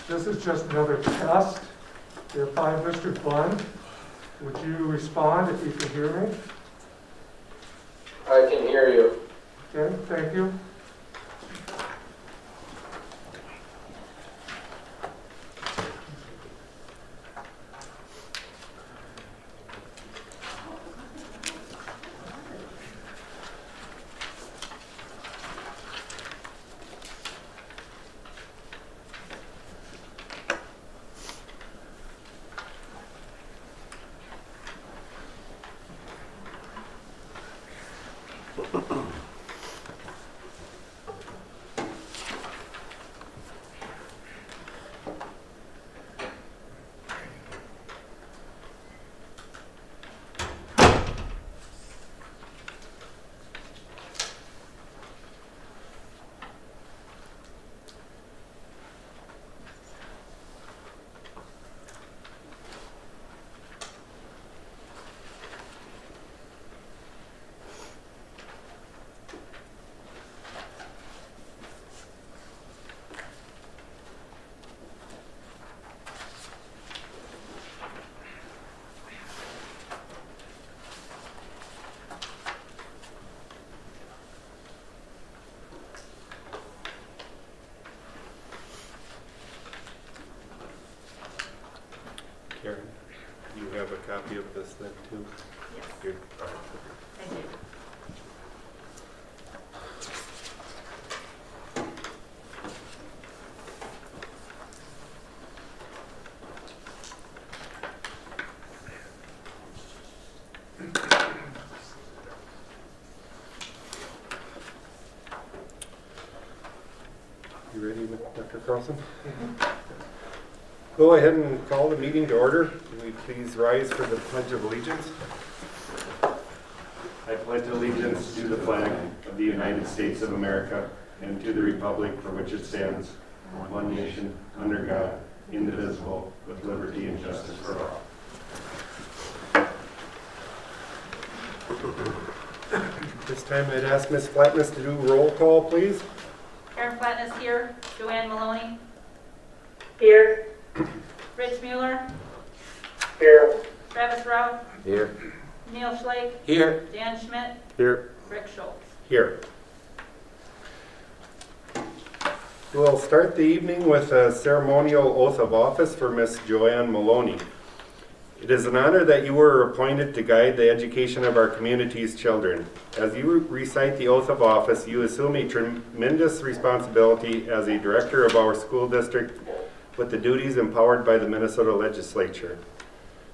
This is just another test. If I'm Mr. Bund, would you respond if you can hear me? I can hear you. Okay, thank you. Karen, do you have a copy of this then too? Yes. Here. All right. Thank you. You ready, Dr. Carlson? Go ahead and call the meeting to order. Will we please rise for the Pledge of Allegiance? I pledge allegiance to the flag of the United States of America and to the republic for which it stands, one nation, under God, indivisible, with liberty and justice for all. This time I'd ask Ms. Flatness to do roll call, please. Karen Flatness here. Joanne Maloney. Here. Rich Mueller. Here. Travis Rauch. Here. Neil Schlake. Here. Dan Schmidt. Here. Rick Schultz. Here. We'll start the evening with a ceremonial oath of office for Miss Joanne Maloney. It is an honor that you were appointed to guide the education of our community's children. As you recite the oath of office, you assume a tremendous responsibility as a director of our school district with the duties empowered by the Minnesota legislature.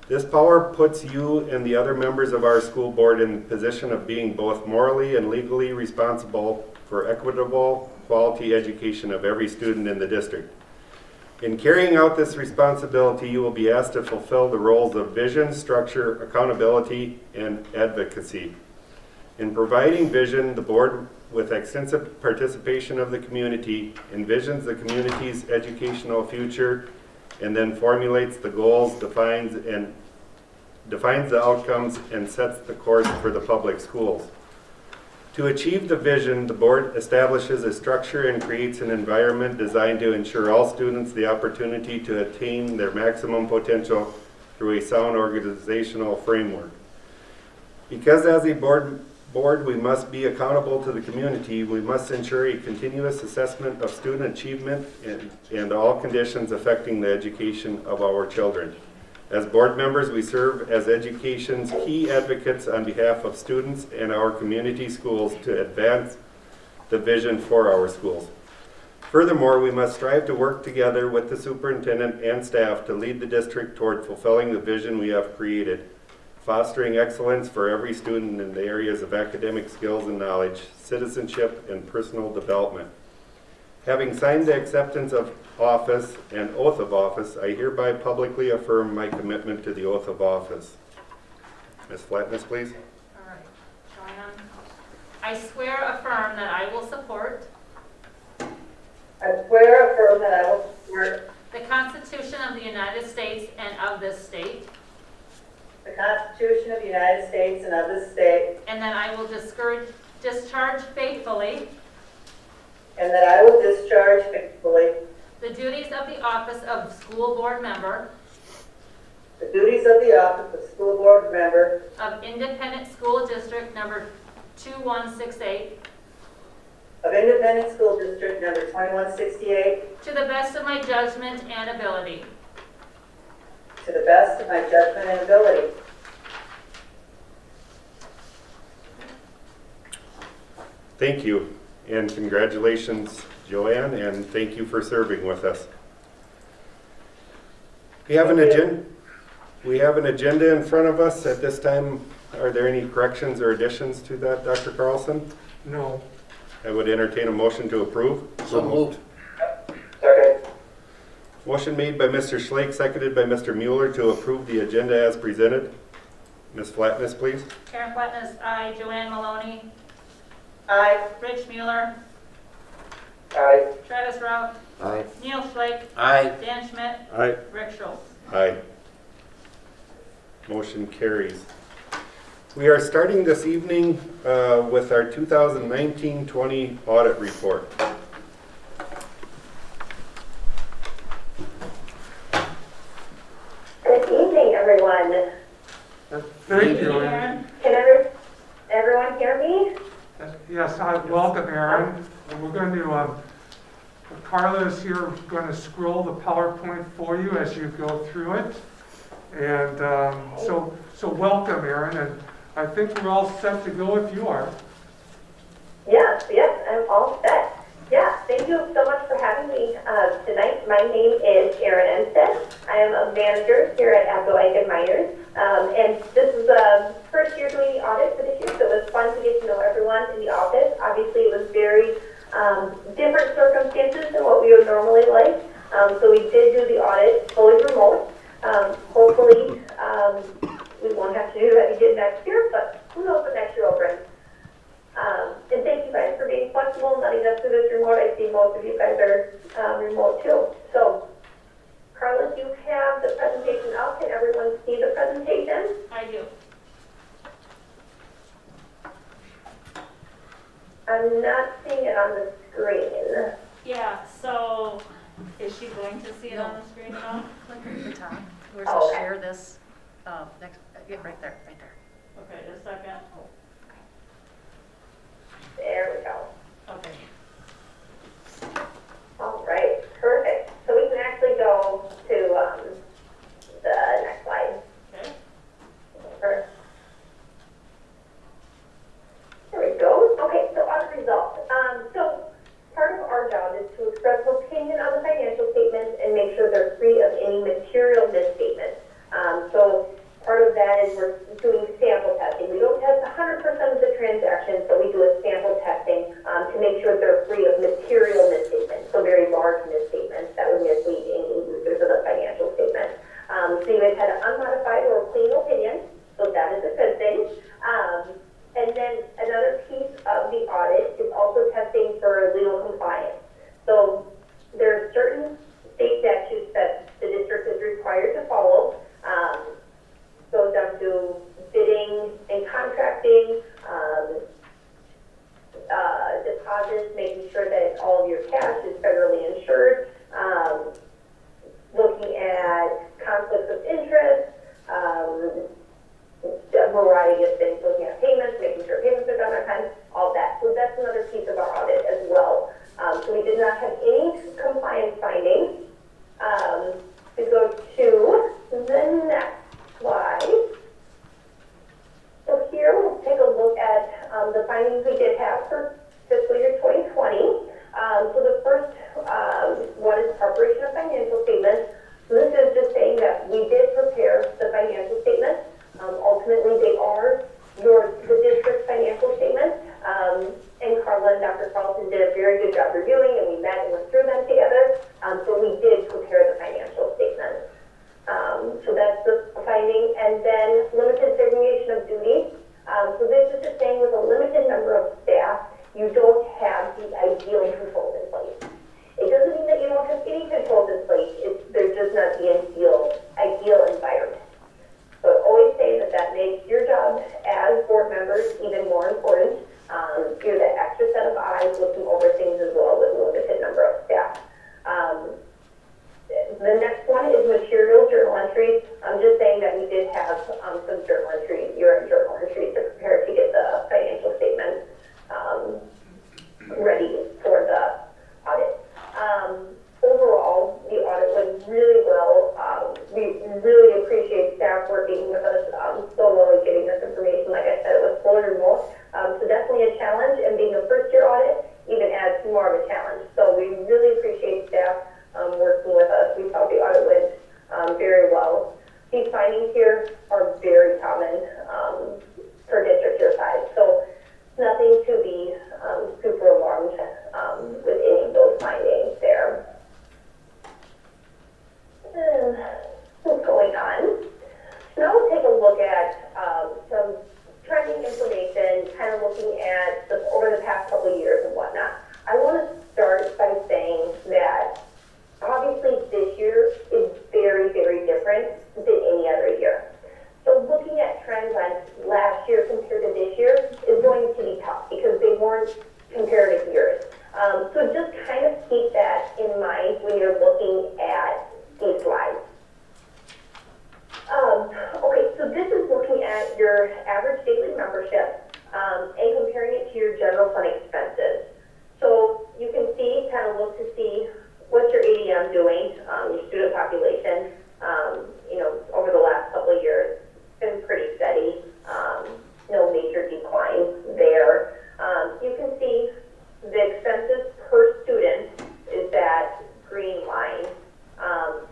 This power puts you and the other members of our school board in the position of being both morally and legally responsible for equitable, quality education of every student in the district. In carrying out this responsibility, you will be asked to fulfill the roles of vision, structure, accountability, and advocacy. In providing vision, the board, with extensive participation of the community, envisions the community's educational future and then formulates the goals, defines the outcomes, and sets the course for the public schools. To achieve the vision, the board establishes a structure and creates an environment designed to ensure all students the opportunity to attain their maximum potential through a sound organizational framework. Because as a board, we must be accountable to the community, we must ensure a continuous assessment of student achievement and all conditions affecting the education of our children. As board members, we serve as education's key advocates on behalf of students and our community schools to advance the vision for our schools. Furthermore, we must strive to work together with the superintendent and staff to lead the district toward fulfilling the vision we have created, fostering excellence for every student in the areas of academic skills and knowledge, citizenship, and personal development. Having signed the acceptance of office and oath of office, I hereby publicly affirm my commitment to the oath of office. Ms. Flatness, please. All right. Joanne. I swear affirm that I will support I swear affirm that I will support the Constitution of the United States and of this state, the Constitution of the United States and of this state, and that I will discharge faithfully and that I will discharge faithfully the duties of the office of school board member the duties of the office of school board member of Independent School District number 2168 of Independent School District number 2168 to the best of my judgment and ability. to the best of my judgment and ability. Thank you, and congratulations, Joanne, and thank you for serving with us. We have an agenda. We have an agenda in front of us at this time. Are there any corrections or additions to that, Dr. Carlson? No. I would entertain a motion to approve. So moved. Second. Motion made by Mr. Schlake, seconded by Mr. Mueller to approve the agenda as presented. Ms. Flatness, please. Karen Flatness, aye. Joanne Maloney. Aye. Rich Mueller. Aye. Travis Rauch. Aye. Neil Schleich. Aye. Dan Schmidt. Aye. Rick Schultz. Aye. Motion carries. We are starting this evening with our 2019-20 audit report. Good evening, everyone. Thank you. Aaron. Can everyone hear me? Yes, I welcome Aaron. And we're going to, Carla is here going to scroll the PowerPoint for you as you go through it. And so welcome, Aaron. And I think we're all set to go if you are. Yes, I'm all set. Yeah, thank you so much for having me tonight. My name is Erin Enstead. I am a manager here at Abdo Myers. And this is the first year doing the audit for this year, so it was fun to get to know everyone in the office. Obviously, it was very different circumstances than what we would normally like. So we did do the audit fully remote. Hopefully, we won't have to do that again next year, but who knows what next year will bring. And thank you guys for being flexible and letting us do this remote. I see most of you guys are remote too. So, Carla, do you have the presentation up? Can everyone see the presentation? I do. I'm not seeing it on the screen. Yeah, so is she going to see it on the screen at all? Click at the top. Where's Oh, the okay. share this? Next, yeah, right there, right there. Okay, just a second. There we go. Okay. All right, perfect. So we can actually go to the next slide. Okay. Or- There we go. Okay, so on the results. So part of our job is to express an opinion on the financial statements and make sure they're free of any material misstatements. So part of that is we're doing sample testing. We don't test 100% of the transactions, but we do a sample testing to make sure they're free of material misstatements, so very large misstatements that would mislead any users of the financial statement. So you guys had an unmodified or clean opinion, so that is a good thing. And then another piece of the audit is also testing for legal compliance. So there are certain state statutes that the district is required to follow. Goes down to bidding and contracting, deposits, making sure that all of your cash is federally insured, looking at conflicts of interest, a variety of things, looking at payments, making sure payments are done on time, all that. So that's another piece of our audit as well. So we did not have any compliance findings. We go to the next slide. So here we'll take a look at the findings we did have for fiscal year 2020. So the first one is preparation of financial statements. So this is just saying that we did prepare the financial statements. Ultimately, they are the district's financial statements. And Carla and Dr. Carlson did a very good job reviewing, and we met and went through them together. So we did prepare the financial statements. So that's the finding. And then limited segregation of duties. So this is just saying with a limited number of staff, you don't have the ideal controls in place. It doesn't mean that you don't have any controls in place. There's just not the ideal environment. So I always say that makes your job as board members even more important. You're that extra set of eyes looking over things as well with a limited number of staff. comparative years. So just kind of keep that in mind when you're looking at these slides. Okay, so this is looking at your average daily membership and comparing it to your general fund expenses. So you can see, kind of look to see what's your ADM doing, your student population, over the last couple of years. It's been pretty steady, no major decline there. You can see the expenses per student is that green line,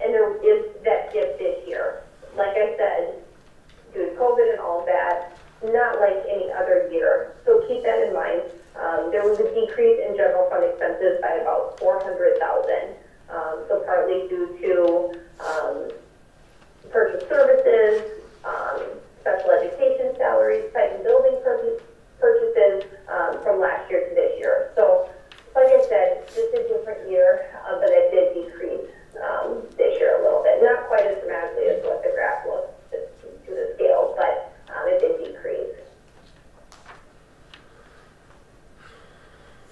and there is that dip this year. Like I said, due to COVID and all that, not like any other year. So keep that in mind. There was a decrease in general fund expenses by about $400,000. So partly due to purchase services, special education salaries, site and building purchases from last year to this year. So like I said, just a different year, but it did decrease this year a little bit. Not quite as dramatically as what the graph looks to the scale, but it did decrease.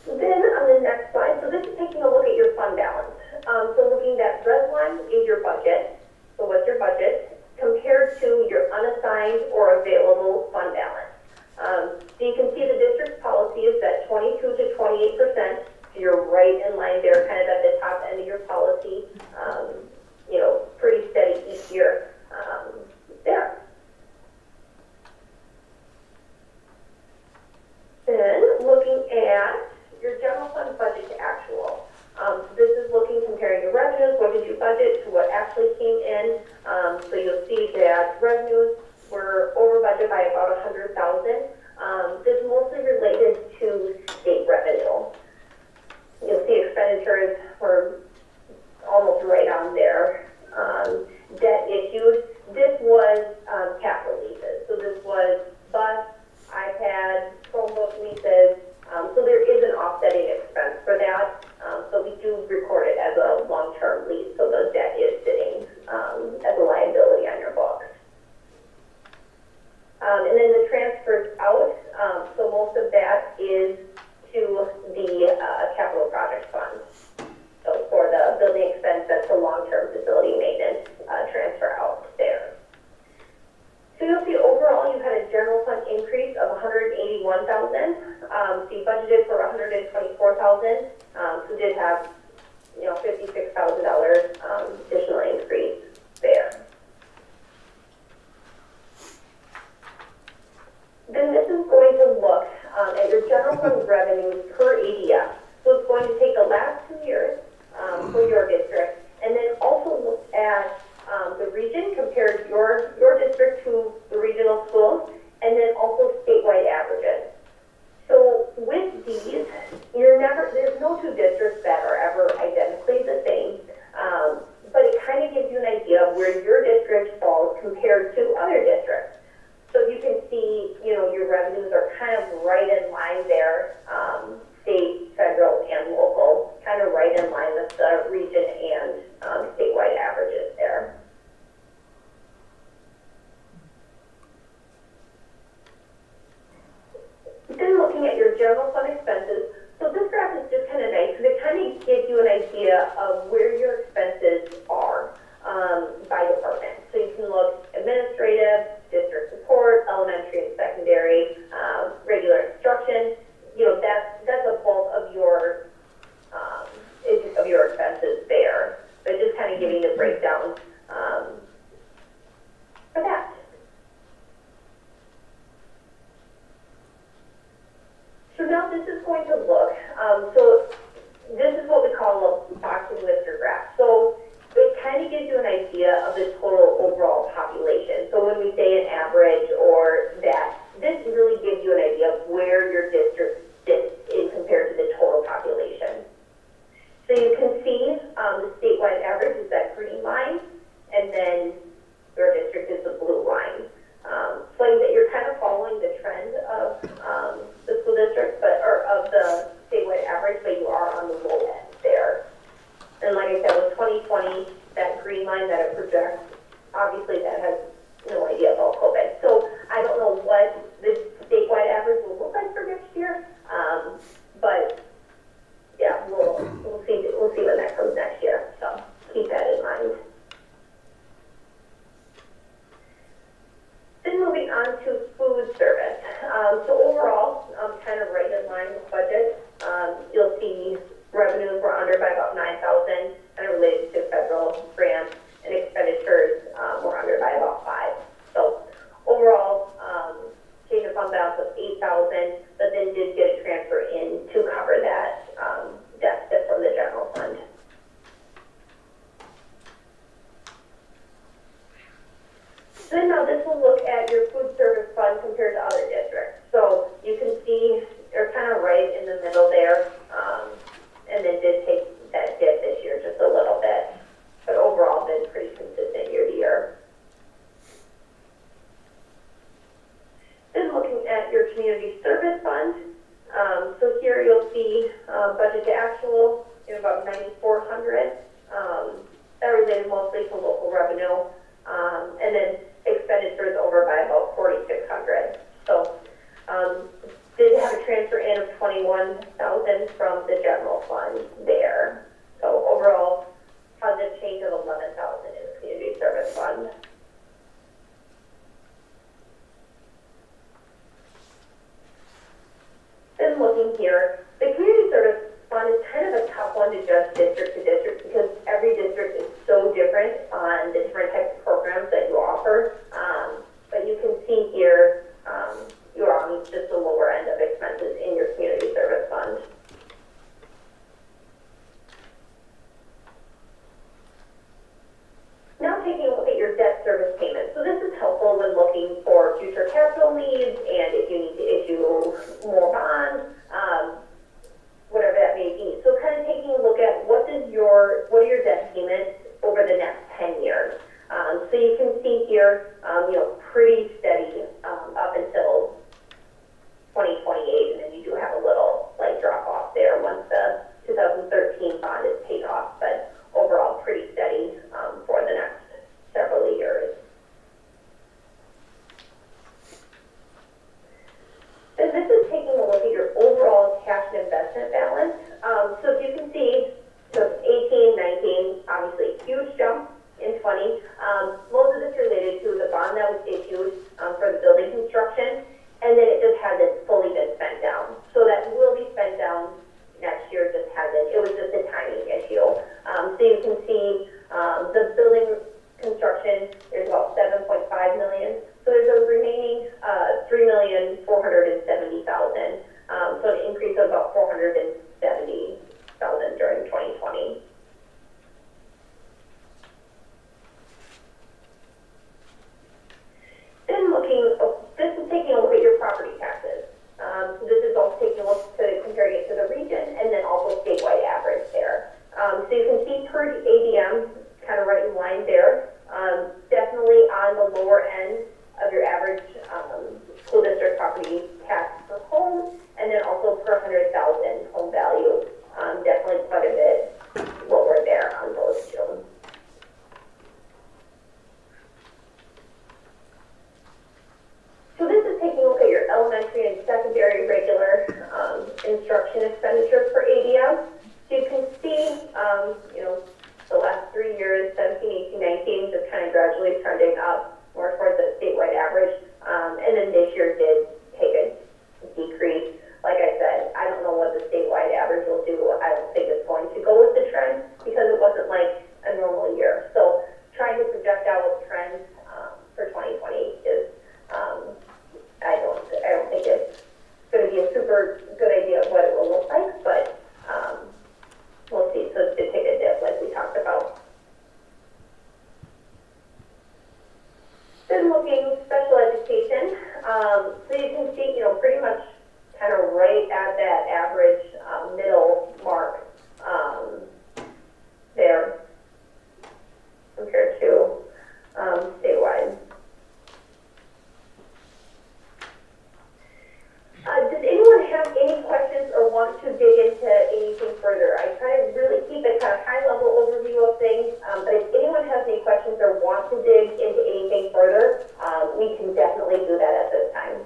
Then on the next slide, so this is taking a look at your fund balance. So looking at red line is your budget. So what's your budget compared to your unassigned or available fund balance? So you can see the district's policy is at 22 to 28%. So you're right in line there, kind of at the top end of your policy. Pretty steady each year there. Then looking at your general fund budget to actual. This is looking, comparing your revenues, what did you budget to what actually came in. So you'll see that revenues were over budget by about $100,000. This is mostly related to state revenue. You'll see expenditures were almost right on there. Debt issued, this was capital leases. So this was bus, iPad, Chromebook leases. So there is an offsetting expense for that. So we do record it as a long-term lease. So the debt is sitting as a liability on your books. And then the transfers out. So most of that is to the capital project fund. So for the building expense, that's the long-term facility maintenance transfer out there. So you'll see overall you had a general fund increase of $181,000. So you budgeted for $124,000. So did have, $56,000 additional increase there. Then this is going to look at your general fund revenues per ADF. So it's going to take the last 2 years for your district, and then also look at the region, compared your district to the regional schools, and then also statewide averages. So with these, there's no two districts that are ever identically the same, but it kind of gives you an idea of where your district falls compared to other districts. So you can see, your revenues are kind of right in line there, state, federal, and local, kind of right in line with the region and statewide averages there. Then looking at your general fund expenses, so this graph is just kind of nice because it kind of gives you an idea of where your expenses are by department. So you can look administrative, district support, elementary and secondary, regular instruction. That's a bulk of your expenses there. But just kind of giving the breakdown for that. So now this is going to look, so this is what we call a box and whisker graph. So it kind of gives you an idea of the total overall population. So when we say an average or that, this really gives you an idea of where your district sits in compared to the total population. So you can see the statewide average is that green line, and then your district is the blue line. So that you're kind of following the trend of the school district, or of the statewide average, but actual is about 9,400. That related mostly to local revenue. And then expenditures over by about 4,600. So, did have a transfer in of 21,000 from the general fund there. So overall, positive change of 11,000 in the community service fund. Then looking here, the community service fund is kind of a tough one to judge district to district because every district is so different on the different types of programs that you offer. But you can see here, you're on just the lower end of expenses in your community service fund. Now taking a look at your debt service payments. So this is helpful when looking for future capital needs and if you need to issue more bonds, whatever that may be. So kind of taking a look at what are your debt payments over the next 10 years. So you can see here, pretty steady up until 2028, and then you do have a little like drop off there once the 2013 bond is paid off, but overall pretty steady for the next several years. Then this is taking a look at your overall cash and investment balance. So if you can see, so 18, 19, obviously huge jump in 20. Most of this related to the bond that was issued for the building construction, and then it just hasn't fully been spent down. So that will be spent down next year, just hasn't. It was just a timing issue. So you can see the building construction, there's about 7.5 million. So there's a remaining 3,470,000. So an increase of about 470,000 during 2020. Then this is taking a look at your property taxes. So this is also taking a look to comparing it to the region and then also statewide average there. So you can see per ADM, kind of right in line there. Definitely on the lower end of your average school district property tax per home, and then also per 100,000 home value. Definitely quite a bit lower there on those two. So this is taking a look at your elementary and secondary regular instruction expenditures for ADM. So you can see, the last 3 years, 17, 18, 19, just kind of gradually trending up more towards the statewide average. And then this year did take a decrease. Like I said, I don't know what the statewide average will do. I don't think it's going to go with the trend because it wasn't like a normal year. So trying to project out trends for 2020 is, I don't think it's going to be a super good idea of what it will look like, but we'll see. So it did take a dip like we talked about. Then looking special education, so you can see, pretty much kind of right at that average middle mark there compared to statewide. Does anyone have any questions or want to dig into anything further? I try to really keep a kind of high-level overview of things, but if anyone has any questions or want to dig into anything further, we can definitely do that at this time.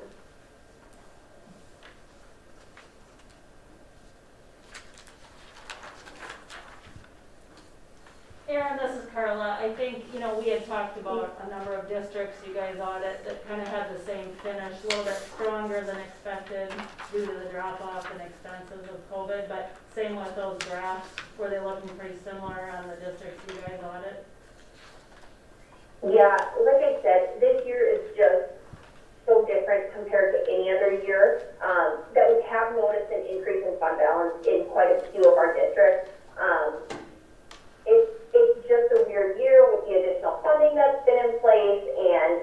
Erin, this is Carla. I think, we had talked about a number of districts you guys audit that kind of had the same finish, a little bit stronger than expected due to the drop-off in expenses of COVID, but same with those graphs. Were they looking pretty similar on the districts you guys audit? Yeah, like I said, this year is just so different compared to any other year that we have noticed an increase in fund balance in quite a few of our districts. It's just a weird year with the additional funding that's been in place, and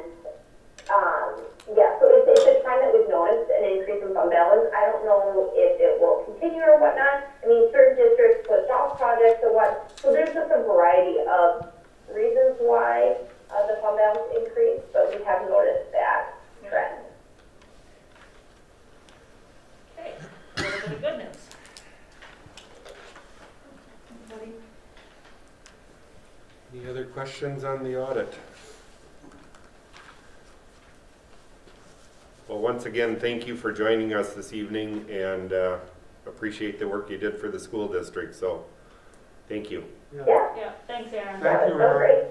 so it's a trend that we've noticed, an increase in fund balance. I don't know if it will continue or whatnot. I mean, certain districts pushed off projects or what, so there's just a variety of reasons why the fund balance increased, but we have noticed that trend. Okay, a little bit of good news. questions on the audit? Well, once again, thank you for joining us this evening, and appreciate the work you did for the school district, so thank you. Yeah. Yeah, thanks, Aaron. Thank you, So Aaron. great.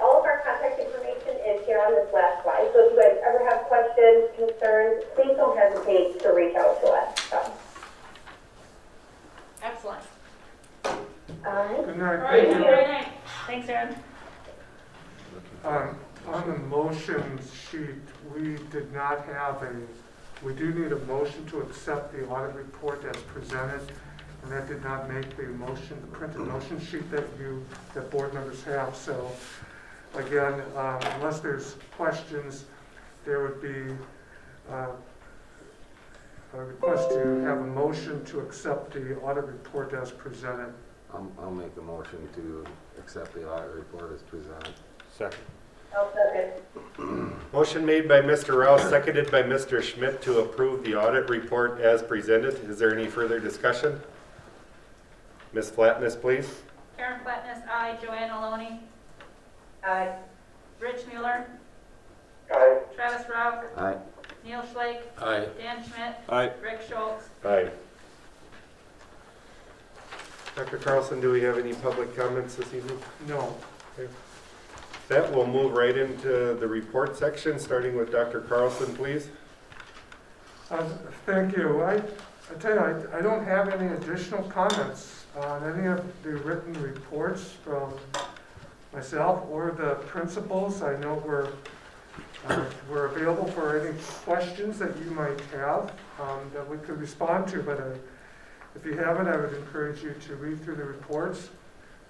All of our contact information is here on this last slide, so if you guys ever have questions, concerns, please don't hesitate to reach out to us. So, Excellent. all right. Good night. All right, Thank have a you. great night. Thanks, Aaron. On the motion sheet, we did not have we do need a motion to accept the audit report as presented, and that did not make the printed motion sheet that board members have. So again, unless there's questions, there would be a request to have a motion to accept the audit report as presented. I'll make a motion to accept the audit report as presented. Second. Oh, second. Motion made by Mr. Rouse, seconded by Mr. Schmidt to approve the audit report as presented. Is there any further discussion? Ms. Flatness, please. Aaron Flatness, aye. Joanne Maloney. Aye. Rich Mueller. Aye. Travis Rauch. Aye. Neil Schleich. Aye. Dan Schmidt. Aye. Rick Schultz. Aye. Dr. Carlson, do we have any public comments this evening? No. That will move right into the report section, starting with Dr. Carlson, please. Thank you. I tell you, I don't have any additional comments on any of the written reports from myself or the principals. I know we're available for any questions that you might have that we could respond to, but if you haven't, I would encourage you to read through the reports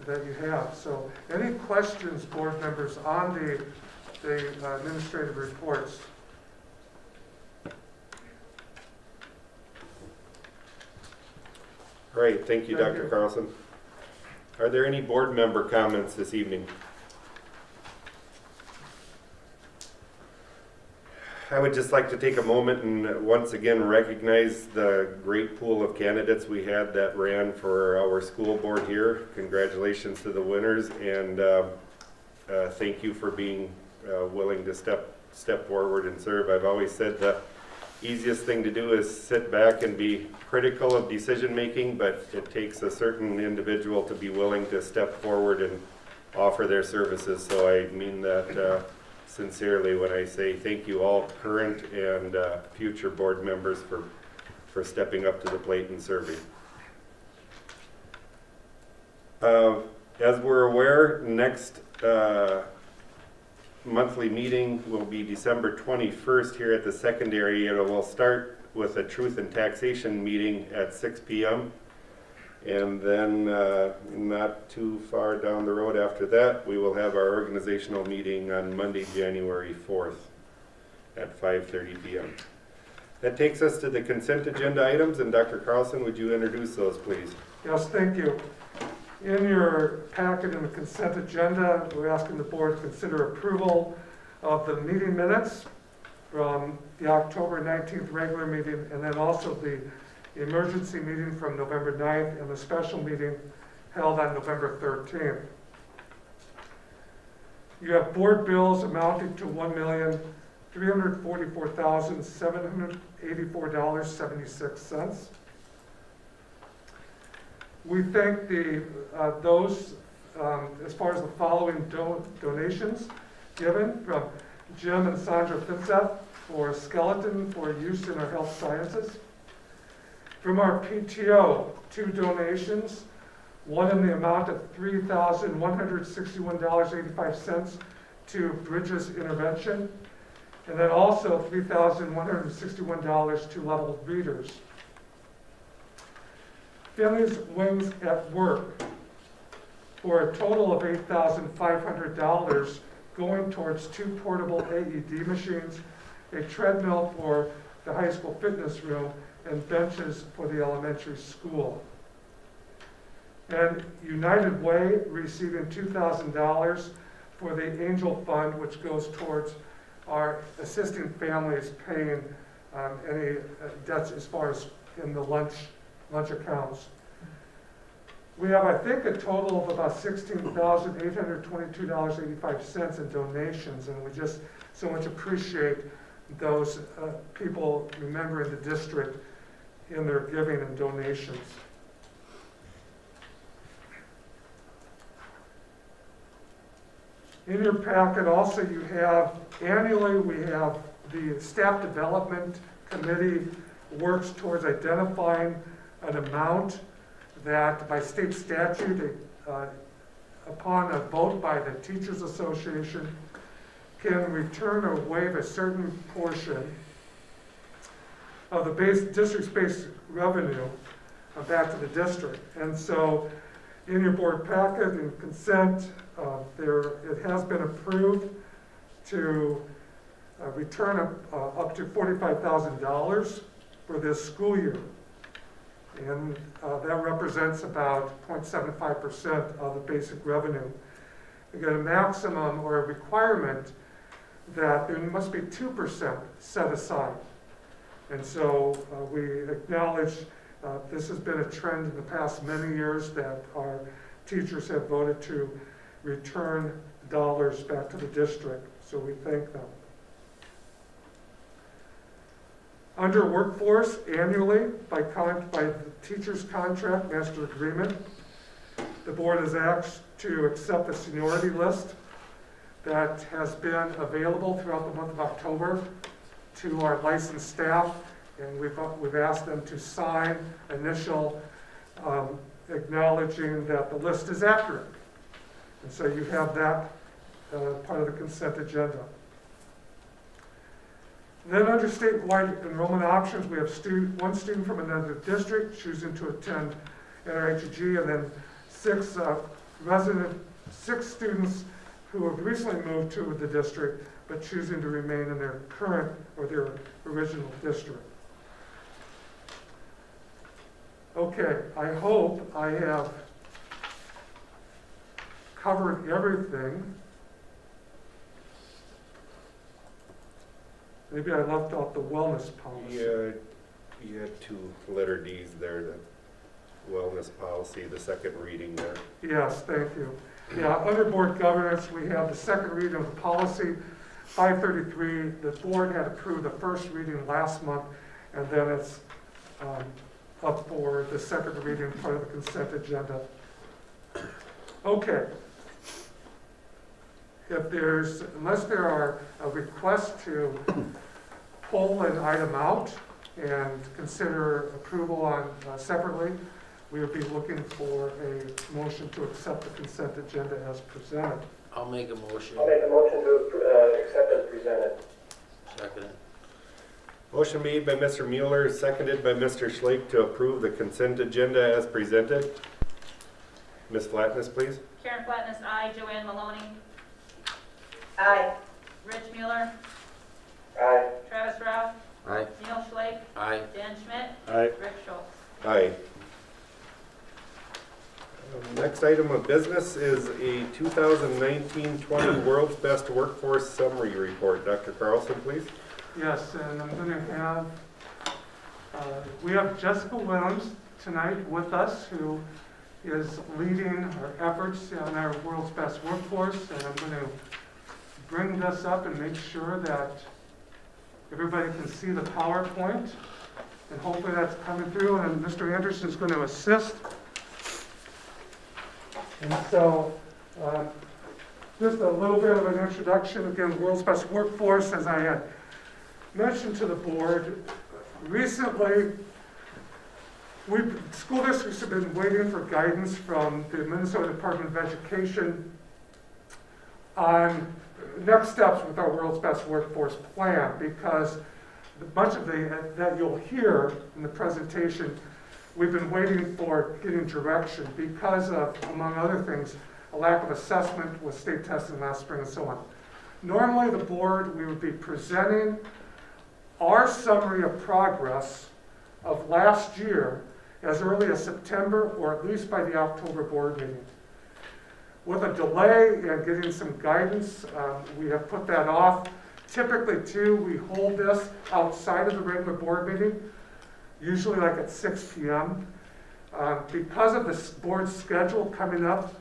that you have. So any questions, board members, on the administrative reports? All right, thank you, Thank Dr. you. Carlson. Are there any board member comments this evening? I would just like to take a moment and once again recognize the great pool of candidates we had that ran for our school board here. Congratulations to the winners, and thank you for being willing to step forward and serve. I've always said the easiest thing to do is sit back and be critical of decision making, but it takes a certain individual to be willing to step forward and offer their services. So I mean that sincerely when I say thank you all current and future board members for stepping up to the plate and serving. As we're aware, next monthly meeting will be December 21st here at the secondary. It will start with a truth and taxation meeting at 6 p.m. And then not too far down the road after that, we will have our organizational meeting on Monday, January 4th at 5:30 p.m. That takes us to the consent agenda items, and Dr. Carlson, would you introduce those, please? Yes, thank you. In your packet in the consent agenda, we're asking the board to consider approval of the meeting minutes from the October 19th regular meeting, and then also the emergency meeting from November 9th and the special meeting held on November 13th. You have board bills amounting to $1,344,784.76. We thank those as far as the following donations given from Jim and Sandra Finseth for skeleton for use in our health sciences. From our PTO, 2 donations, one in the amount of $3,161.85 to Bridges Intervention, and then also $3,161 to Level Readers. Families Wings at Work for a total of $8,500 going towards 2 portable AED machines, a treadmill for the high school fitness room, and benches for the elementary school. And United Way receiving $2,000 for the Angel Fund, which goes towards our assisting families paying any debts as far as in the lunch accounts. We have, I think, a total of about $16,822.85 in donations, and we just so much appreciate those people remembering the district in their giving and donations. In your packet also you have, annually we have the Staff Development Committee works towards identifying an amount that by state statute, upon a vote by the Teachers Association, can return or waive a certain portion of the district's base revenue back to the district. And so in your board packet in consent, it has been approved to return up to $45,000 for this school year. And that represents about 0.75% of the basic revenue. We get a maximum or a requirement that there must be 2% set aside. And so we acknowledge this has been a trend in the past many years that our teachers have voted to return dollars back to the district. So we thank them. Under workforce, annually, by the teacher's contract master agreement, the board is asked to accept a seniority list that has been available throughout the month of October to our licensed staff, and we've asked them to sign initial acknowledging that the list is accurate. And so you have that part of the consent agenda. Then under statewide enrollment options, we have one student from another district choosing to attend NRHEG, and then six students who have recently moved to the district but choosing to remain in their current or their original district. Okay, I hope I have covered everything. Maybe I left out the wellness policy. Yeah, you had two letter Ds there, the wellness policy, the second reading there. Yes, thank you. Yeah, under board governance, we have the second reading of the policy, 533. The board had approved the first reading last month, and then it's up for the second reading, part of the consent agenda. Okay. Unless there are requests to pull an item out and consider approval on separately, we would be looking for a motion to accept the consent agenda as presented. I'll make a motion. I'll make a motion to accept as presented. Second. Motion made by Mr. Mueller, seconded by Mr. Schlake to approve the consent agenda as presented. Ms. Flatness, please. Karen Flatness, aye. Joanne Maloney. Aye. Rich Mueller. Aye. Travis Ralph. Aye. Neil Schleich. Aye. Dan Schmidt. Aye. Rick Schultz. Aye. Next item of business is a 2019-20 World's Best Workforce Summary Report. Dr. Carlson, please. Yes, and I'm going to have, we have Jessica Williams tonight with us, who is leading our efforts on our World's Best Workforce, and I'm going to bring this up and make sure that everybody can see the PowerPoint, and hopefully that's coming through, and Mr. Anderson is going to assist. And so, just a little bit of an introduction. Again, World's Best Workforce, as I had mentioned to the board, recently, school districts have been waiting for guidance from the Minnesota Department of Education on next steps with our World's Best Workforce plan, because much of that you'll hear in the presentation, we've been waiting for getting direction because of, among other things, a lack of assessment with state testing last spring and so on. Normally, the board, we would be presenting our summary of progress of last year as early as September, or at least by the October board meeting. With a delay in getting some guidance, we have put that off. Typically, too, we hold this outside of the regular board meeting, usually like at 6 p.m. Because of the board's schedule coming up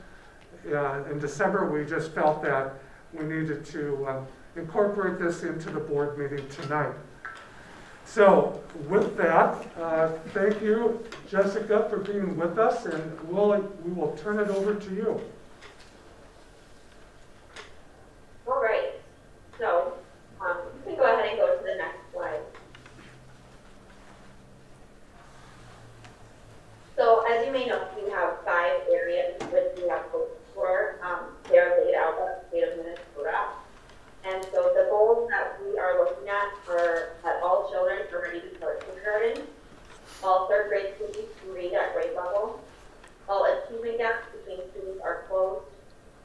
in December, we just felt that we needed to incorporate this into the board meeting tonight. So with that, thank you, Jessica, for being with us, and we will turn it over to you. All right, so you can go ahead and go to the next slide. So as you may know, we have 5 areas which we have focused for. They are laid out by the state of Minnesota. And so the goals that we are looking at are that all children are ready to start kindergarten, all 3rd grade students can read at grade level, all achievement gaps between students are closed,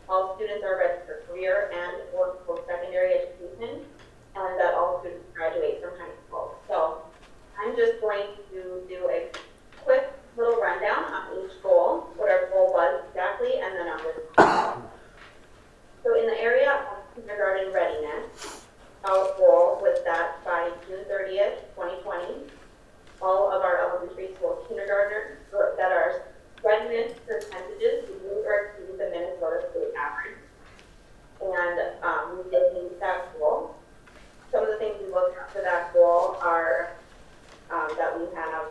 all students are ready for career and or post-secondary education, and that all students graduate from high school. So I'm just going to do a quick little rundown on each goal, what our goal was exactly, and then I'll just so in the area of kindergarten readiness, our goal was that by June 30th, 2020, all of our elementary school kindergartners that are readiness percentages would meet or exceed the Minnesota state average. And we did meet that goal. Some of the things we looked at for that goal are that we have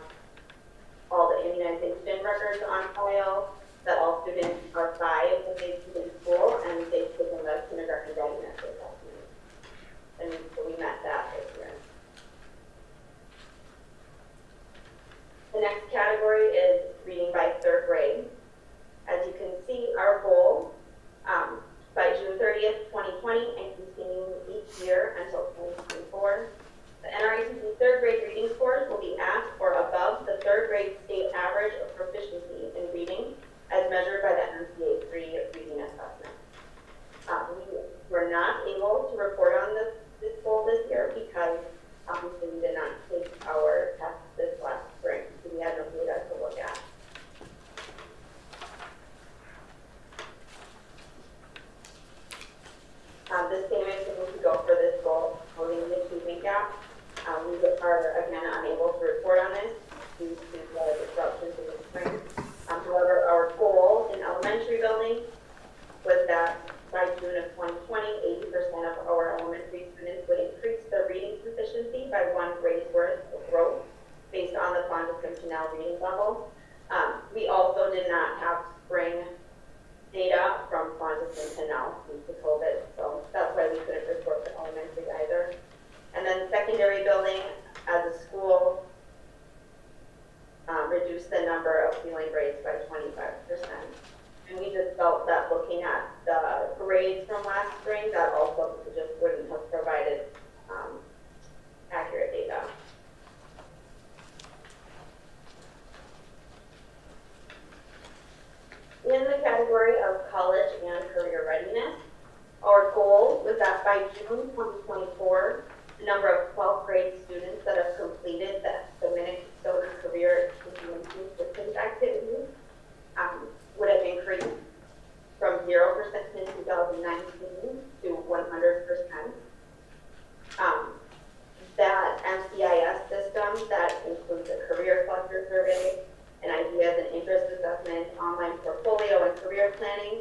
all the immunization records on file, that all students are 5 when they begin school, and they've taken the kindergarten readiness assessment. And so we met that this year. The next category is reading by 3rd grade. As you can see, our goal by June 30th, 2020, and continuing each year until 2024, the NRHEG 3rd grade reading scores will be at or above the 3rd grade state average of proficiency in reading as measured by the NCA 3 reading assessment. We were not able to report on this goal this year because obviously we did not take our test this last spring, so we had no data to look at. The same is going to go for this goal, holding the achievement gap. We are again unable to report on this due to the disruptions in the spring. However, our goal in elementary building was that by June of 2020, 80% of our elementary students would increase their reading proficiency by 1 grade's worth of growth based on the Fonda-Simpson reading level. We also did not have spring data from Fonda-Simpson due to COVID, so that's why we couldn't report for elementary either. And then secondary building, as a school, reduced the number of feeling grades by 25%. And we just felt that looking at the grades from last spring, that also just wouldn't have provided accurate data. In the category of college and career readiness, our goal was that by June 2024, the number of 12th grade students that have completed the Minnesota Career Continuing Systems activity would have increased from 0% in 2019 to 100%. That MCIS system that includes a career cluster survey, an ideas and interest assessment, online portfolio, and career planning.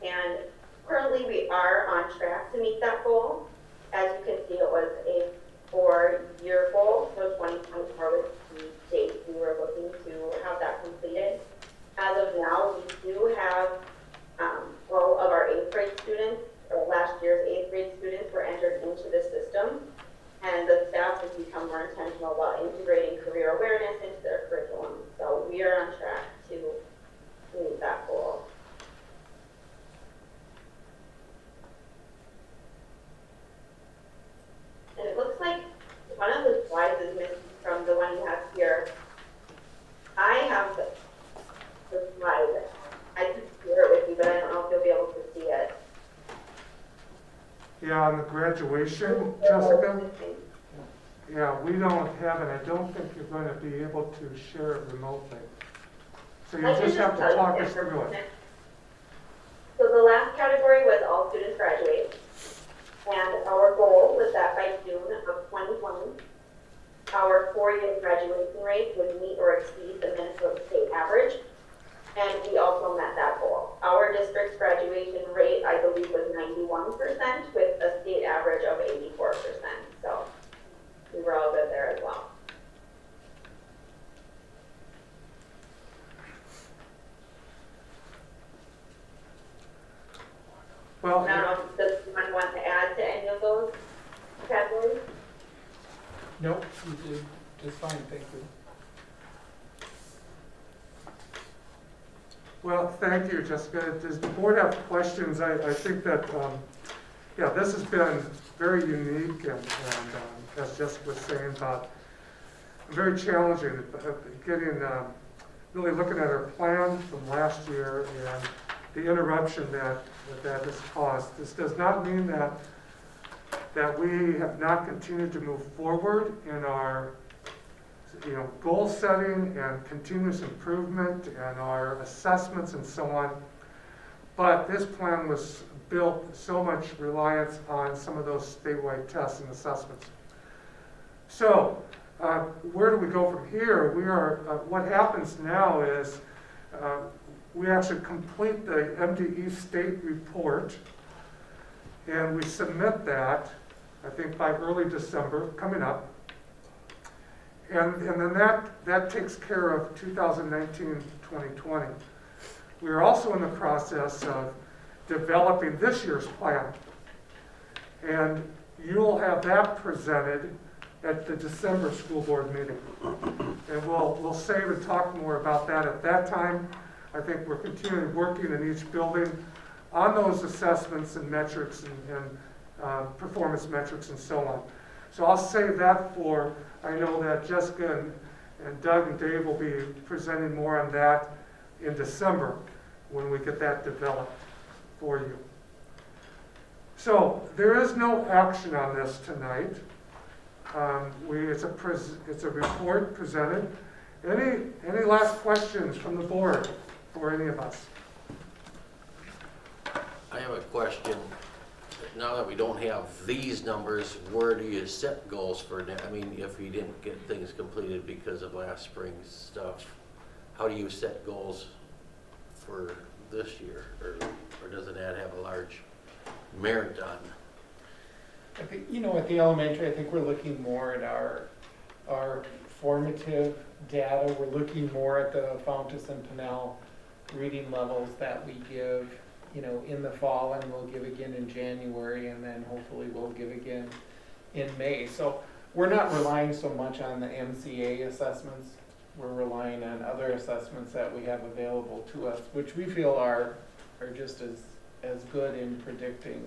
And currently we are on track to meet that goal. As you can see, it was a 4-year goal, so 2024 was the date we were looking to have that completed. As of now, we do have all of our 8th grade students, or last year's 8th grade students were entered into the system, and the staff has become more intentional about integrating career awareness into their curriculum. So we are on track to meet that goal. And it looks like one of the slides is missing from the one you have here. I have the slide. I can share it with you, but I don't know if you'll be able to see it. Yeah, on the graduation, Jessica? Yeah, we don't have it. I don't think you're going to be able to share it remotely. So you just have to talk us through it. So the last category was all students graduate. And our goal was that by June of 2020, our 4-year graduation rate would meet or exceed the Minnesota state average. believe was 91%, with a state average of 84%. So we were all good there as well. Well, I don't know, does anyone want to add to any of those categories? Nope, you did just fine, thank you. well, thank you, Jessica. Does the board have questions? I think that, yeah, this has been very unique and as Jessica was saying, very challenging, getting, really looking at our plan from last year and the interruption that has caused. This does not mean that we have not continued to move forward in our, goal setting and continuous improvement and our assessments and so on. But this plan was built so much reliance on some of those statewide tests and assessments. So, where do we go from here? What happens now is we actually complete the MDE state report and we submit that, I think by early December, coming up. And then that takes care of 2019-2020. We are also in the process of developing this year's plan. And you'll have that presented at the December school board meeting. And we'll save and talk more about that at that time. I think we're continuing working in each building on those assessments and metrics and performance metrics and so on. So I'll save that for, I know that Jessica and Doug and Dave will be presenting more on that in December when we get that developed for you. So there is no action on this tonight. It's a report presented. Any last questions from the board for any of us? I have a question. Now that we don't have these numbers, where do you set goals for that? I mean, if you didn't get things completed because of last spring's stuff, how do you set goals for this year? Or doesn't that have a large merit on? I think, at the elementary, I think we're looking more at our formative data. We're looking more at the Fountas and Pinnell reading levels that we give, in the fall, and we'll give again in January, and then hopefully we'll give again in May. So we're not relying so much on the MCA assessments. We're relying on other assessments that we have available to us, which we feel are just as good in predicting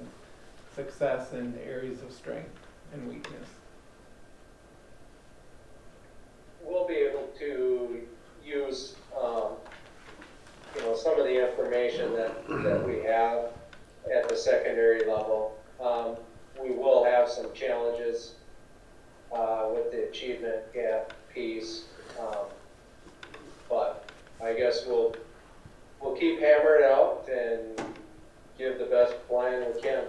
success in areas of strength and weakness. We'll be able to use, some of the information that we have at the secondary level. We will have some challenges with the achievement gap piece, but I guess we'll keep hammering it out and give the best plan we can.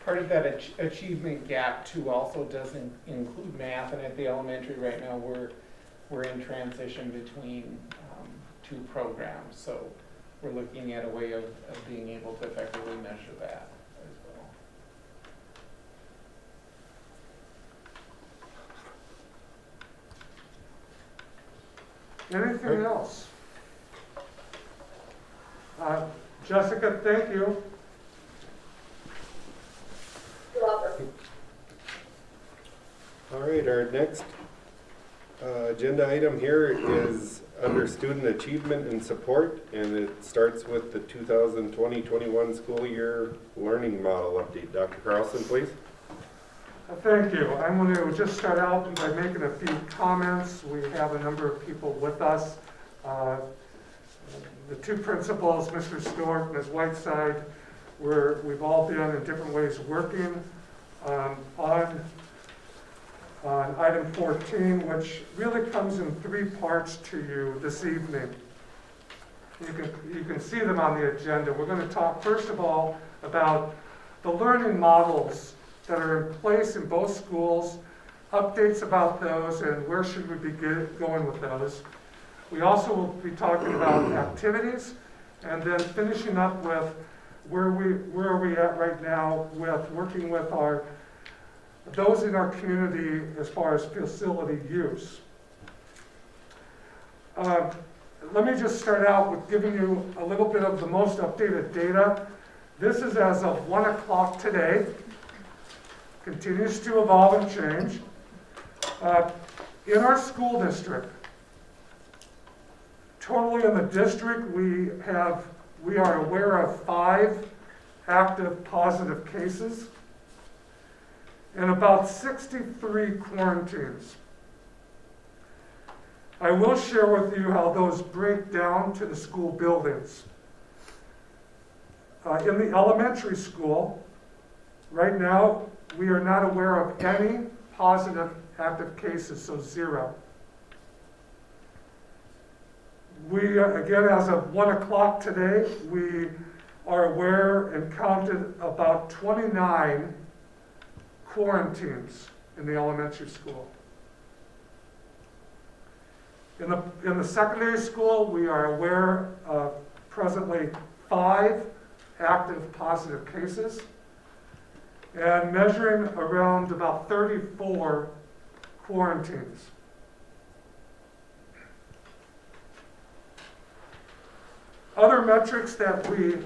Part of that achievement gap too also doesn't include math, and at the elementary right now we're in transition between two programs, so we're looking at a way of being able to effectively measure that as well. Anything else? Jessica, thank you. You're welcome. All right, our next agenda item here is under student achievement and support, and it starts with the 2020-21 school year learning model update. Dr. Carlson, please. Thank you. I'm going to just start out by making a few comments. We have a number of people with us. The two principals, Mr. Stork, Ms. Whiteside, we've all been in different ways working on item 14, which really comes in three parts to you this evening. You can see them on the agenda. We're going to talk, first of all, about the learning models that are in place in both schools, updates about those, and where should we be going with those. We also will be talking about activities, and then finishing up with where are we at right now with working with those in our community as far as facility use. Let me just start out with giving you a little bit of the most updated data. This is as of 1 o'clock today. Continues to evolve and change. In our school district, totally in the district, we are aware of 5 active positive cases and about 63 quarantines. I will share with you how those break down to the school buildings. In the elementary school, right now, we are not aware of any positive active cases, so 0. We, again, as of 1 o'clock today, we are aware and counted about 29 quarantines in the elementary school. In the secondary school, we are aware of presently 5 active positive cases and measuring around about 34 quarantines. Other metrics that we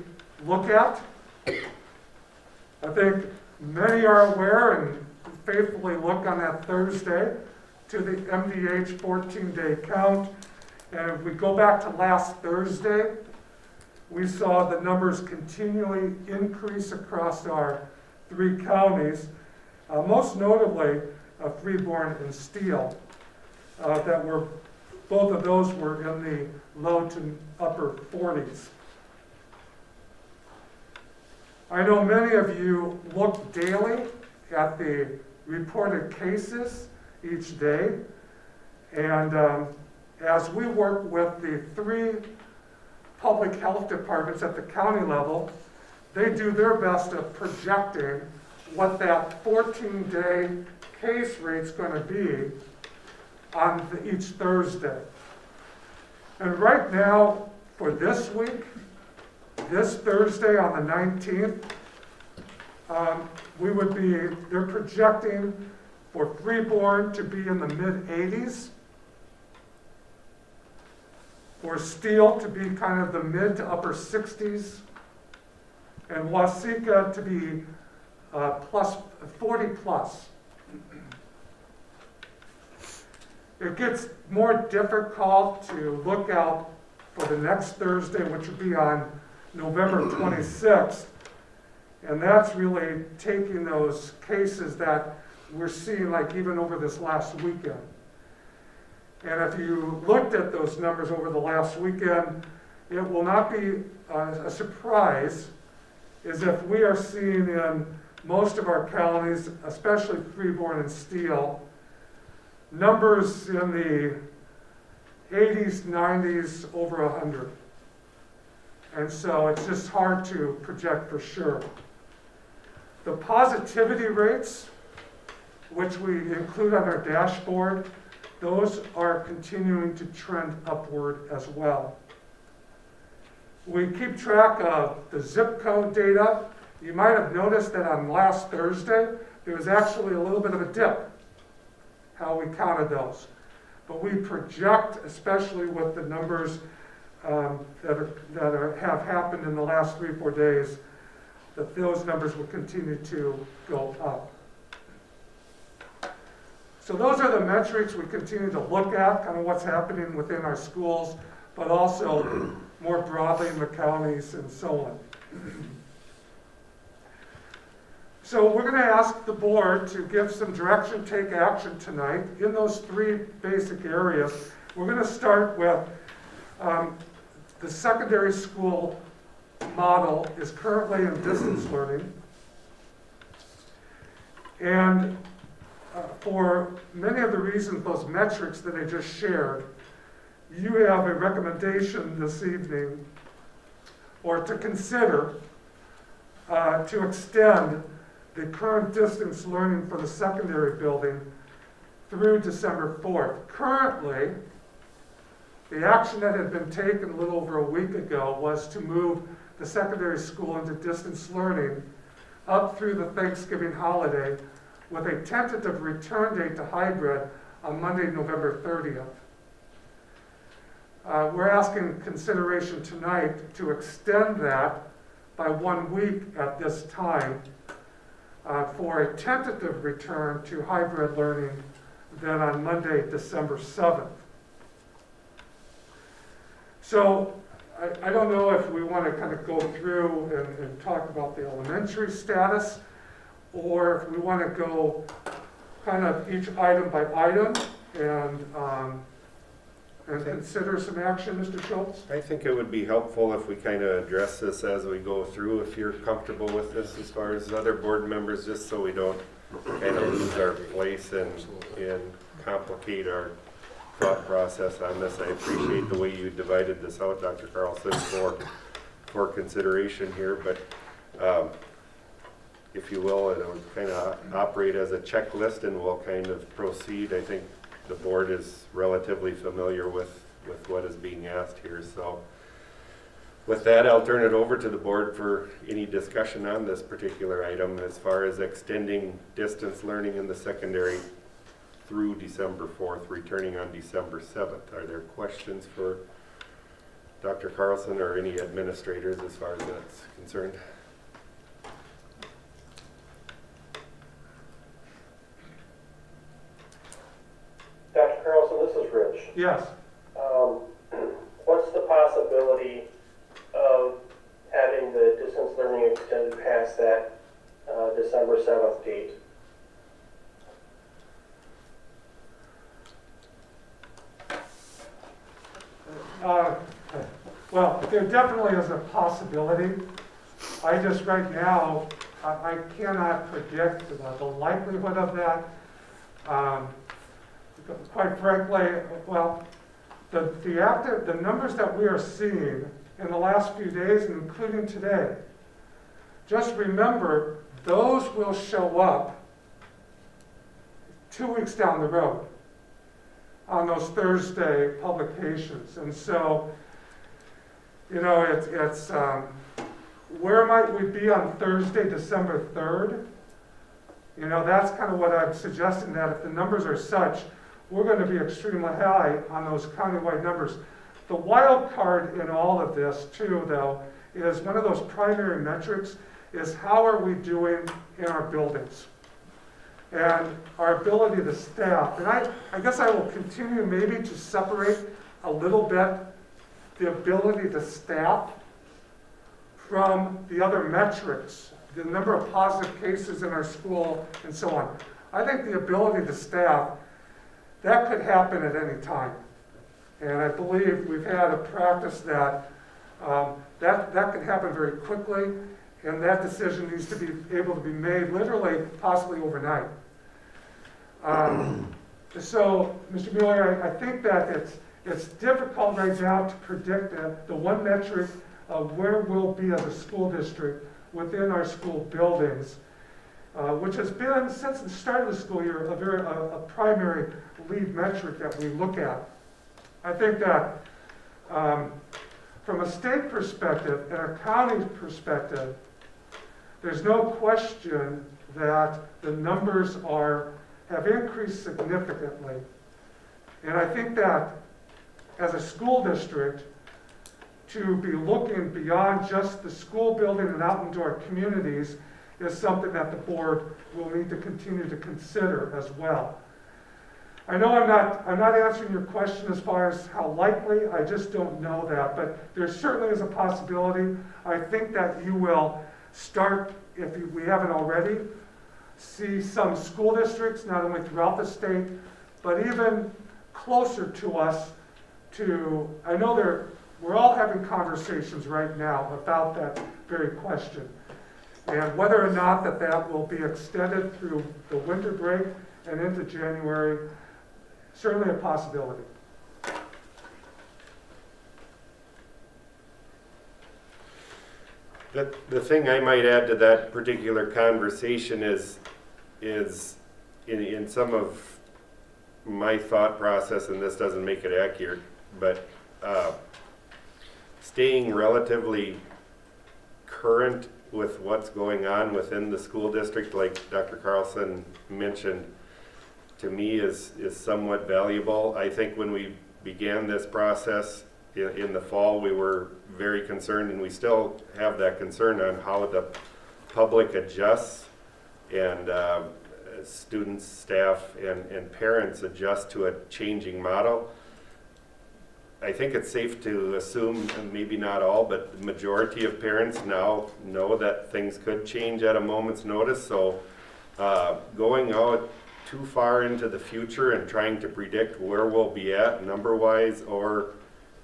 look at, I think many are aware and faithfully look on that Thursday to the MDH 14-day count. And if we go back to last Thursday, we saw the numbers continually increase across our 3 counties, most notably Freeborn and Steele, both of those were in the low to upper 40s. I know many of you look daily at the reported cases each day, and as we work with the 3 public health departments at the county level, they do their best at projecting what that 14-day case rate's going to be on each Thursday. And right now, for this week, this Thursday on the 19th, they're projecting for Freeborn to be in the mid-80s, for Steele to be kind of the mid to upper 60s, and Waseca to be 40 plus. It gets more difficult to look out for the next Thursday, which will be on November 26th. And that's really taking those cases that we're seeing, like even over this last weekend. And if you looked at those numbers over the last weekend, it will not be a surprise is if we are seeing in most of our counties, especially Freeborn and Steele, numbers in the 80s, 90s, over 100. And so it's just hard to project for sure. The positivity rates, which we include on our dashboard, those are continuing to trend upward as well. We keep track of the zip code data. You might have noticed that on last Thursday, there was actually a little bit of a dip, how we counted those. But we project, especially with the numbers that have happened in the last 3-4 days, that those numbers will continue to go up. So those are the metrics we continue to look at, kind of what's happening within our schools, but also more broadly in the counties and so on. So we're going to ask the board to give some direction, take action tonight in those 3 basic areas. We're going to start with the secondary school model is currently in distance learning. And for many of the reasons, those metrics that I just shared, you have a recommendation this evening, or to consider, to extend the current distance learning for the secondary building through December 4th. Currently, the action that had been taken a little over a week ago was to move the secondary school into distance learning up through the Thanksgiving holiday with a tentative return date to hybrid on Monday, November 30th. We're asking consideration tonight to extend that by 1 week at this time for a tentative return to hybrid learning then on Monday, December 7th. So I don't know if we want to kind of go through and talk about the elementary status, or if we want to go kind of each item by item and consider some action, Mr. Schultz? I think it would be helpful if we kind of address this as we go through, if you're comfortable with this as far as other board members, just so we don't kind of lose our place and complicate our thought process on this. I appreciate the way you divided this out, Dr. Carlson, for consideration here, but if you will, it'll kind of operate as a checklist and we'll kind of proceed. I think the board is relatively familiar with what is being asked here. So with that, I'll turn it over to the board for any discussion on this particular item as far as extending distance learning in the secondary through December 4th, returning on December 7th. Are there questions for Dr. Carlson or any administrators as far as that's concerned? Dr. Carlson, this is Rich. Yes. What's the possibility of having the distance learning extended past that December 7th date? Well, there definitely is a possibility. I just right now, I cannot predict the likelihood of that. Quite frankly, well, the numbers that we are seeing in the last few days, including today, just remember those will show up 2 weeks down the road on those Thursday publications. And so, you know, it's where might we be on Thursday, December 3rd? You know, that's kind of what I'm suggesting, that if the numbers are such, we're going to be extremely high on those countywide numbers. The wild card in all of this, too, though, is one of those primary metrics is how are we doing in our buildings and our ability to staff. And I guess I will continue maybe to separate a little bit the ability to staff from the other metrics, the number of positive cases in our school and so on. I think the ability to staff, that could happen at any time. And I believe we've had a practice that that can happen very quickly, and that decision needs to be able to be made literally, possibly overnight. So, Mr. Mueller, I think that it's difficult right now to predict the one metric of where we'll be as a school district within our school buildings, which has been, since the start of the school year, a primary lead metric that we look at. I think that from a state perspective and a county perspective, there's no question that the numbers have increased significantly. And I think that as a school district, to be looking beyond just the school building and out into our communities is something that the board will need to continue to consider as well. I know I'm not answering your question as far as how likely, I just don't know that, but there certainly is a possibility. I think that you will start, if we haven't already, see some school districts, not only throughout the state, but even closer to us I know we're all having conversations right now about that very question. And whether or not that will be extended through the winter break and into January, certainly a possibility. The thing I might add to that particular conversation is in some of my thought process, and this doesn't make it accurate, but staying relatively current with what's going on within the school district, like Dr. Carlson mentioned, to me is somewhat valuable. I think when we began this process in the fall, we were very concerned, and we still have that concern on how the public adjusts and students, staff, and parents adjust to a changing model. I think it's safe to assume, and maybe not all, but the majority of parents now know that things could change at a moment's notice. So going out too far into the future and trying to predict where we'll be at number-wise or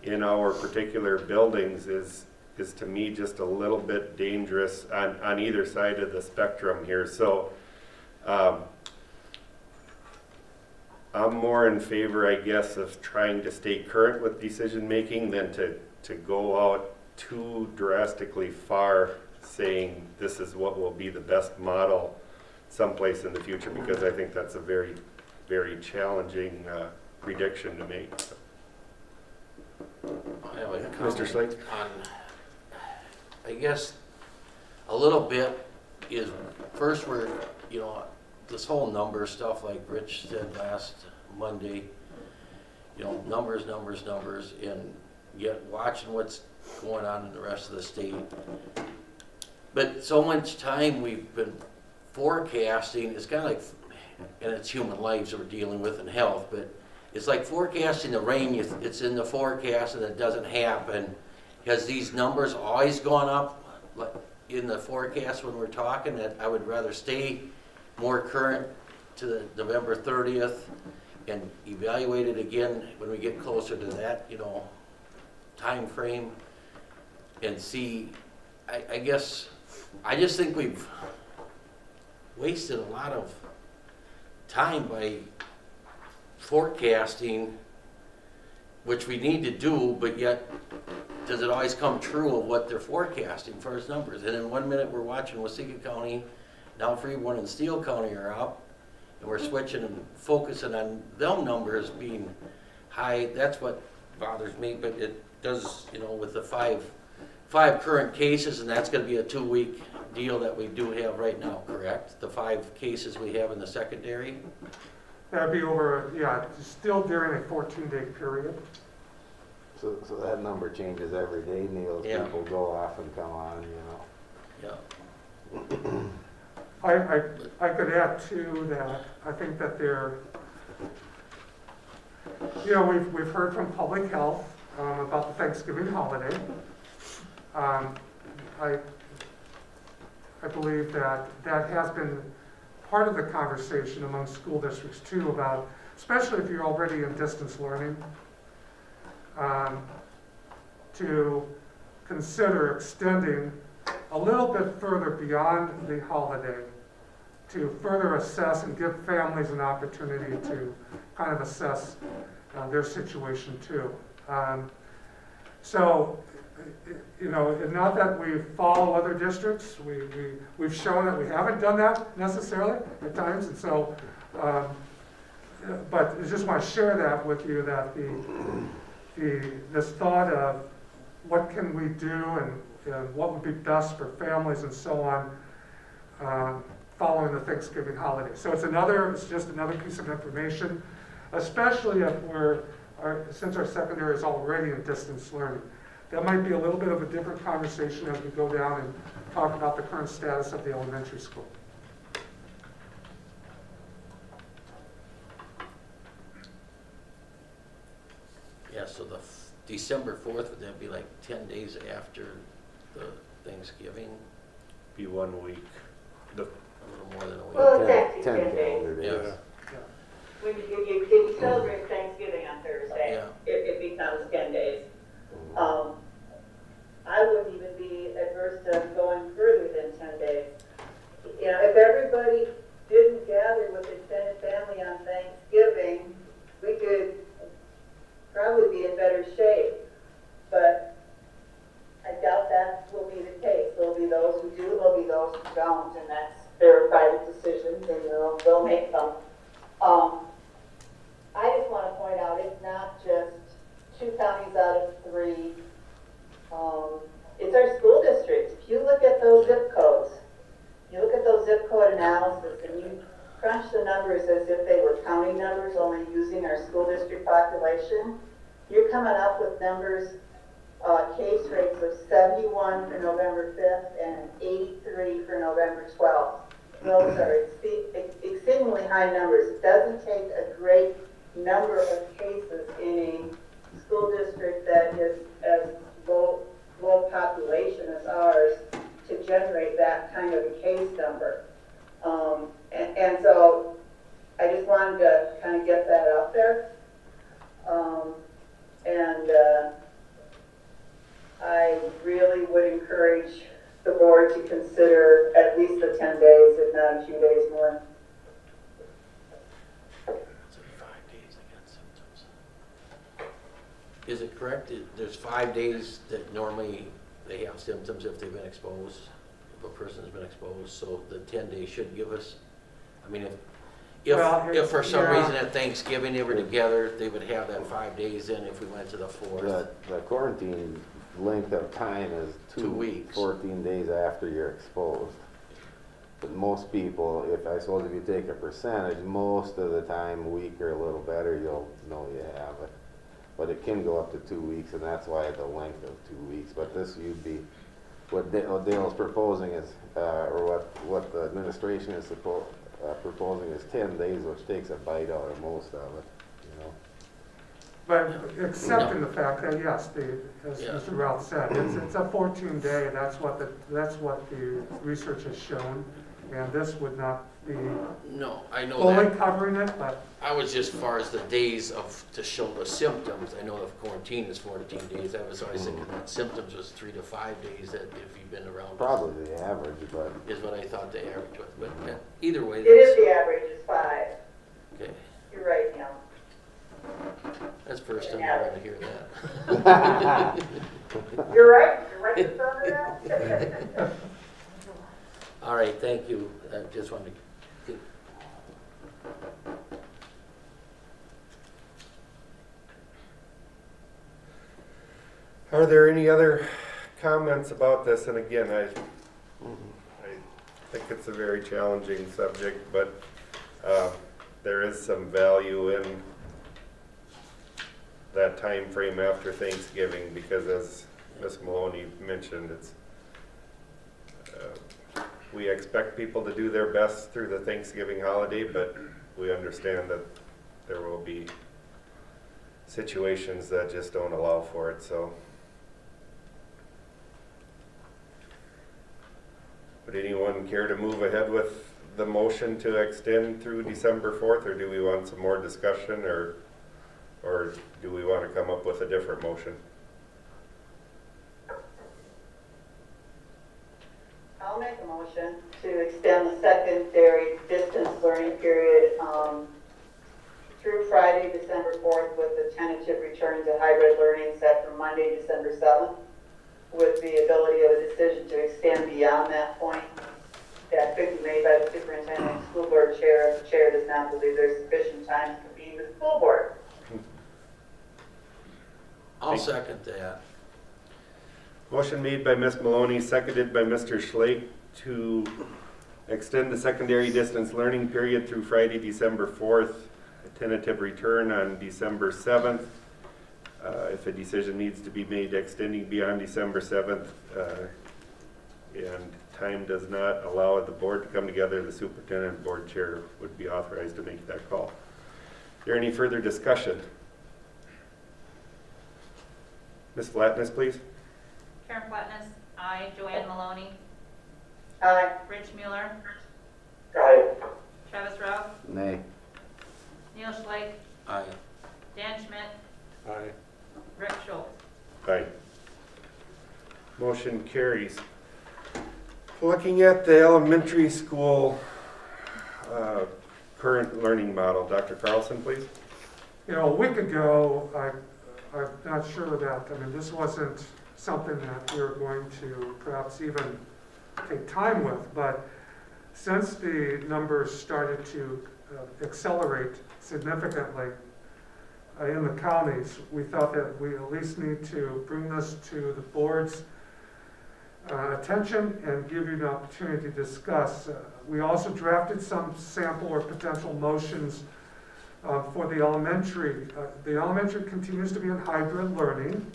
in our particular buildings is to me just a little bit dangerous on either side of the spectrum here. So I'm more in favor, I guess, of trying to stay current with decision making than to go out too drastically far saying this is what will be the best model someplace in the future, because I think that's a very, very challenging prediction to make. I have a Mr. comment Slate? on, I guess, a little bit is, first we're, you know, this whole number stuff, like Rich said last Monday, you know, numbers, and yet watching what's going on in the rest of the state. But so much time we've been forecasting, it's kind of like, and it's human lives that we're dealing with and health, but it's like forecasting the rain, it's in the forecast and it doesn't happen. Has these numbers always gone up like in the forecast when we're talking? That I would rather stay more current to the November 30th and evaluate it again when we get closer to that, you know, time frame and see. I guess, I just think we've wasted a lot of time by forecasting, which we need to do, but yet does it always come true of what they're forecasting for its numbers? And in 1 minute we're watching Waseca County, now Freeborn and Steele County are up, and we're switching and focusing on them numbers being high. That's what bothers me, but it does, you know, with the five current cases, and that's going to be a 2-week deal that we do have right now, correct? The 5 cases we have in the secondary? That'd be over, yeah, still during a 14-day period. So that number changes every day, Neil, as Yeah. people go off and come on, you know. Yeah. I could add to that. I think that you know, we've heard from public health about the Thanksgiving holiday. I believe that has been part of the conversation among school districts too, about, especially if you're already in distance learning, to consider extending a little bit further beyond the holiday to further assess and give families an opportunity to kind of assess their situation too. So, you know, not that we follow other districts, we've shown that we haven't done that necessarily at times, and so, but I just want to share that with you, that this thought of what can we do and what would be best for families and so on following the Thanksgiving holiday. So it's just another piece of information, especially if since our secondary is already in distance learning. That might be a little bit of a different conversation as we go down and talk about the current status of the elementary school. Yeah, so the December 4th, would that be like 10 days after the Thanksgiving? Be 1 week. A little more than a week. Well, it's actually 10 10 days. calendar days. Yeah. When you celebrate Thanksgiving on Thursday, Yeah. it becomes 10 days. I wouldn't even be adverse to going further than 10 days. You know, if everybody didn't gather with extended family on Thanksgiving, we could probably be in better shape. But I doubt that will be the case. There'll be those who do, there'll be those who don't, and that's their private decisions, and they'll make them. I just want to point out, it's not just 2 counties out of 3. It's our school districts. If you look at those zip codes, you look at those zip code analysis and you crunch the numbers as if they were county numbers, only using our school district population, you're coming up with numbers, case rates of 71 for November 5th and 83 for November 12th. Those are exceedingly high numbers. It doesn't take a great number of cases in a school district that is as low population as ours to generate that kind of a case number. And so I just wanted to kind of get that out there. I really would encourage the board to consider at least the 10 days, if not a few days more. It's like 5 days I got symptoms. Is it correct, there's 5 days that normally they have symptoms if they've been exposed, if a person's been exposed, so the 10 days should give us, I mean, if for some reason at Thanksgiving they were together, they would have that 5 days in if we went to the 4th. The quarantine length of time is 2 weeks. 14 days after you're exposed. But most people, I suppose if you take a percentage, most of the time, a week or a little better, you'll know you have it. But it can go up to 2 weeks, and that's why the length of 2 weeks. But this, what Dale's proposing is, or what the administration is proposing is 10 days, which takes a bite out of most of it, you know. But accepting the fact that, yes, as Yeah. Mr. Ralph said, it's a 14-day, that's what the research has shown, and this would not be No, I know fully that. covering it, but I was just far as the days to show the symptoms. I know the quarantine is 14 days. I was always thinking that symptoms was 3 to 5 days that if you've been around. Probably the average, but Is what I thought the average was. But either way, It is the average, is 5. okay. You're right, Neil. That's the first time I'm going to hear that. You're right. You're right to throw it out. All right, thank you. I just wanted to. Are there any other comments about this? And again, I think it's a very challenging subject, but there is some value in that time frame after Thanksgiving, because as Ms. Maloney mentioned, it's we expect people to do their best through the Thanksgiving holiday, but we understand that there will be situations that just don't allow for it. So would anyone care to move ahead with the motion to extend through December 4th, or do we want some more discussion, or do we want to come up with a different motion? I'll make a motion to extend the secondary distance learning period through Friday, December 4th, with the tentative return to hybrid learning set for Monday, December 7th, with the ability of a decision to extend beyond that point. That could be made by the superintendent and school board chair if the chair does not believe there's sufficient time to convene the school board. I'll second that. Motion made by Ms. Maloney, seconded by Mr. Schlake to extend the secondary distance learning period through Friday, December 4th, a tentative return on December 7th. If a decision needs to be made extending beyond December 7th and time does not allow the board to come together, the superintendent and board chair would be authorized to make that call. Is there any further discussion? Ms. Flatness, please. Karen Flatness, aye. Joanne Maloney, Aye. Rich Mueller, Aye. Travis Ralph, nay. Neil Schleich, Aye. Dan Schmidt, Aye. Rick Schultz. Aye. Motion carries. Looking at the elementary school current learning model, Dr. Carlson, please. you know, a week ago, I'm not sure that, I mean, this wasn't something that we were going to perhaps even take time with, but since the numbers started to accelerate significantly in the counties, we thought that we at least need to bring this to the board's attention and give you an opportunity to discuss. We also drafted some sample or potential motions for the elementary. The elementary continues to be in hybrid learning,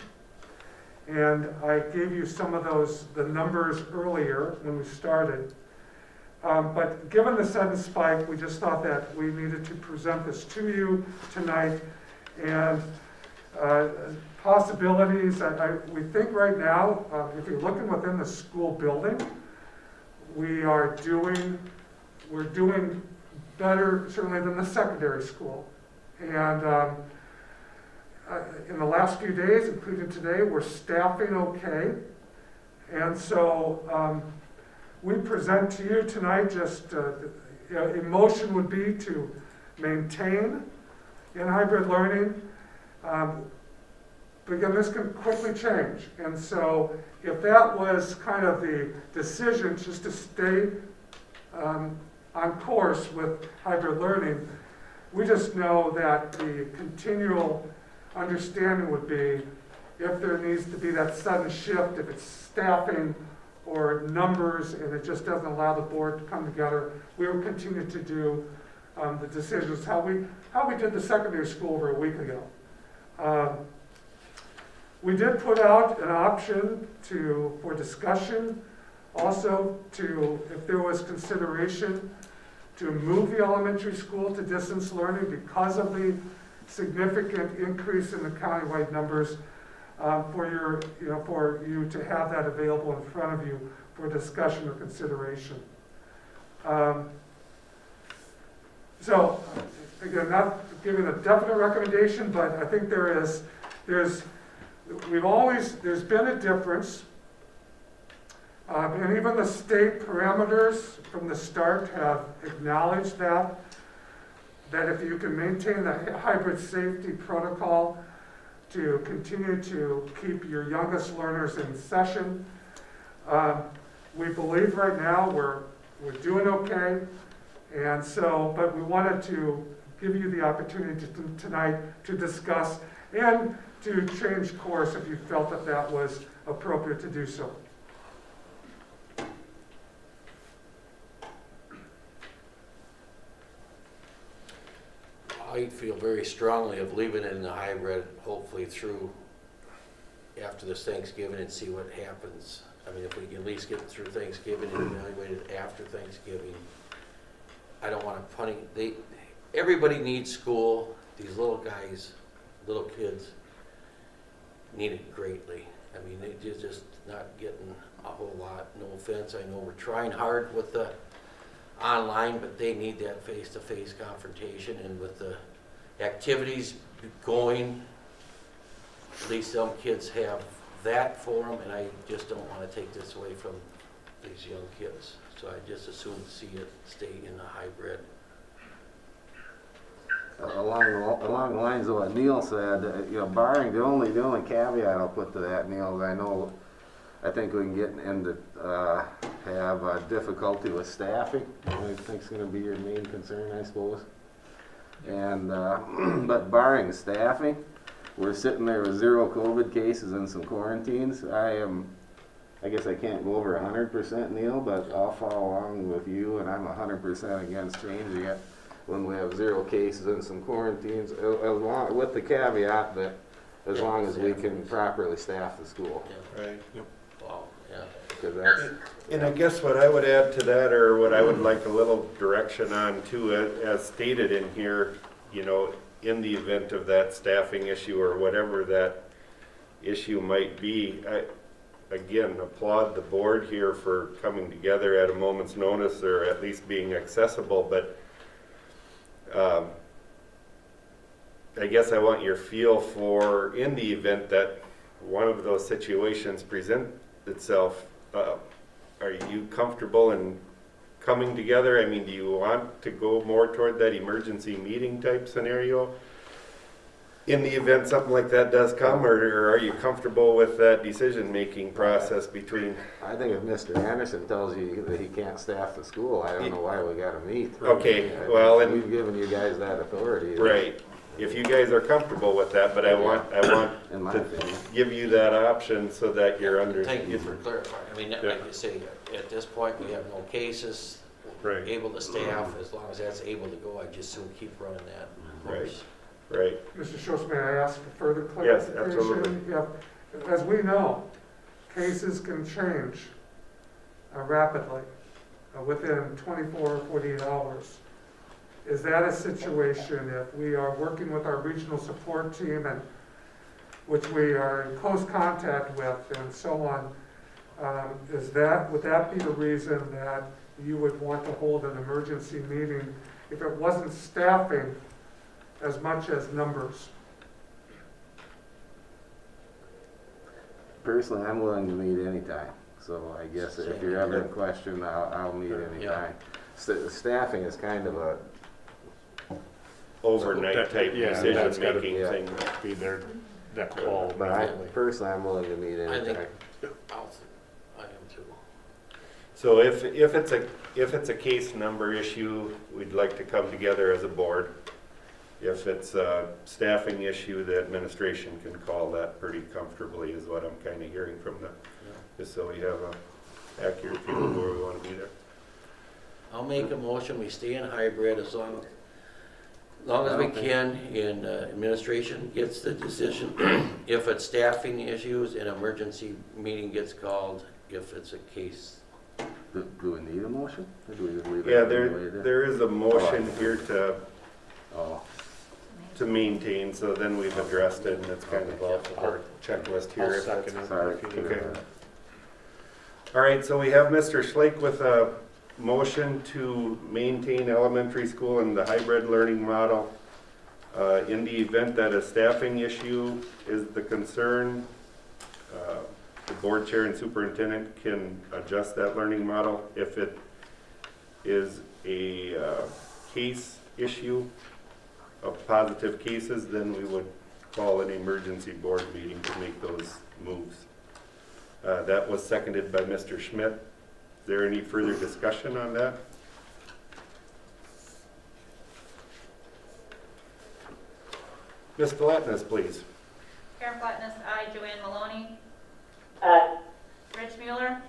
and I gave you some of the numbers earlier when we started. But given the sudden spike, we just thought that we needed to present this to you tonight. And possibilities, we think right now, if you're looking within the school building, we're doing better certainly than the secondary school. And in the last few days, including today, we're staffing okay. And so we present to you tonight just, a motion would be to maintain in hybrid learning. But again, this can quickly change. And so if that was kind of the decision just to stay on course with hybrid learning, we just know that the continual understanding would be if there needs to be that sudden shift, if it's staffing or numbers and it just doesn't allow the board to come together, we will continue to do the decisions how we did the secondary school over a week ago. We did put out an option for discussion, also if there was consideration to move the elementary school to distance learning because of the significant increase in the countywide numbers, for you to have that available in front of you for discussion or consideration. So again, not giving a definite recommendation, but I think there's been a difference, and even the state parameters from the start have acknowledged that if you can maintain the hybrid safety protocol to continue to keep your youngest learners in session, we believe right now we're doing okay. And so, but we wanted to give you the opportunity tonight to discuss and to change course if you felt that was appropriate to do so. I feel very strongly of leaving it in the hybrid, hopefully through after this Thanksgiving and see what happens. I mean, if we can at least get through Thanksgiving and evaluate it after Thanksgiving. I don't want to punish, everybody needs school. These little guys, little kids need it greatly. I mean, they're just not getting a whole lot. No offense, I know we're trying hard with the online, but they need that face-to-face confrontation, and with the activities going, at least some kids have that for them, and I just don't want to take this away from these young kids. So I just assume see it stay in the hybrid. Along the lines of what Neil said, barring the only caveat I'll put to that, Neil, is I think we can get into have difficulty with staffing. I think it's going to be your main concern, I suppose. And but barring staffing, we're sitting there with 0 COVID cases and some quarantines. I guess I can't go over 100%, Neil, but I'll follow along with you, and I'm 100% against changing it when we have 0 cases and some quarantines, with the caveat that as long as we can properly staff the school. Yeah. Right. Yep. Wow, yeah. Because that's, And I guess what I would add to that, or what I would like a little direction on too, as stated in here, in the event of that staffing issue or whatever that issue might be, I again applaud the board here for coming together at a moment's notice, or at least being accessible, but I guess I want your feel for, in the event that one of those situations present itself, are you comfortable in coming together? I mean, do you want to go more toward that emergency meeting type scenario in the event something like that does come, or are you comfortable with that decision-making process between? I think if Mr. Anderson tells you that he can't staff the school, I don't know why we got to meet. Okay, well, and we've given you guys that authority. right. if you guys are comfortable with that, but I want In my to opinion. give you that option so that you're under. Thank you for clarifying. I mean, like you say, at this point, we have no cases. Right. Able to staff, as long as that's able to go, I just soon keep running that course. Right. Mr. Schultz, may I ask for further Yes, clarification? absolutely. Yep. As we know, cases can change rapidly, within 24 or 48 hours. Is that a situation, if we are working with our regional support team, and which we are in close contact with and so on, would that be the reason that you would want to hold an emergency meeting if it wasn't staffing as much as numbers? Personally, I'm willing to meet anytime, so I guess if you're having a question, I'll meet anytime. Staffing is kind of a, Overnight type Yeah, that's gotta decision-making yeah. thing. be their, that call. but I, immediately. personally, I'm willing to meet I think, anytime. I am too. So if it's a case number issue, we'd like to come together as a board. If it's a staffing issue, the administration can call that pretty comfortably, is what I'm kind of hearing from them. Just so we have a accurate view of where we want to be there. I'll make a motion, we stay in hybrid as long as we can, and administration gets the decision. If it's staffing issues, an emergency meeting gets called. If it's a case, Do we need a motion? Or do we just leave it? Yeah, the way it is? there is a motion here Oh, to maintain, so then we've addressed it, and it's kind of off of our checklist here. I'll if that's- second it. sorry. if you need Okay. that. All right, so we have Mr. Schlake with a motion to maintain elementary school in the hybrid learning model. In the event that a staffing issue is the concern, the board chair and superintendent can adjust that learning model. If it is a case issue of positive cases, then we would call an emergency board meeting to make those moves. That was seconded by Mr. Schmidt. Is there any further discussion on that? Ms. Palatnis, please. Karen Platinus, aye. Joanne Maloney. Aye. Rich Mueller.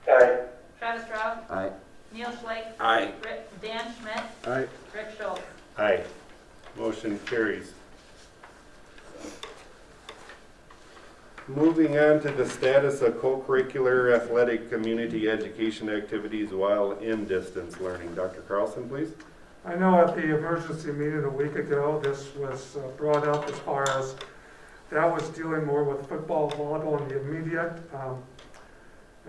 Aye. Travis Rao. Aye. Neil Schleich. aye. Dan Schmidt. Aye. Rick Schultz. Aye. Motion carries. Moving on to the status of co-curricular athletic community education activities while in distance learning. Dr. Carlson, please. I know at the emergency meeting a week ago, this was brought up as far as that was dealing more with football, volleyball in the immediate,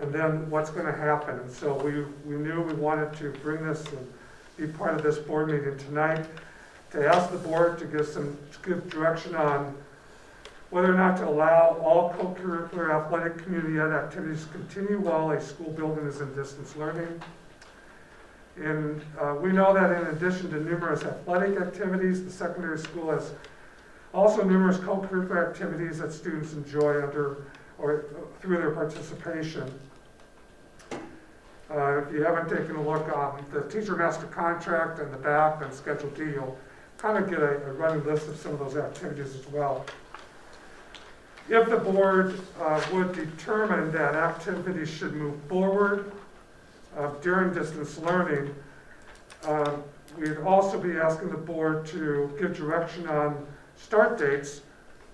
and then what's going to happen. And so we knew we wanted to bring this and be part of this board meeting tonight to ask the board to give direction on whether or not to allow all co-curricular athletic community ed activities to continue while a school building is in distance learning. And we know that in addition to numerous athletic activities, the secondary school has also numerous co-curricular activities that students enjoy under or through their participation. If you haven't taken a look on the teacher master contract in the back on Schedule D, you'll kind of get a running list of some of those activities as well. If the board would determine that activities should move forward during distance learning, we'd also be asking the board to give direction on start dates,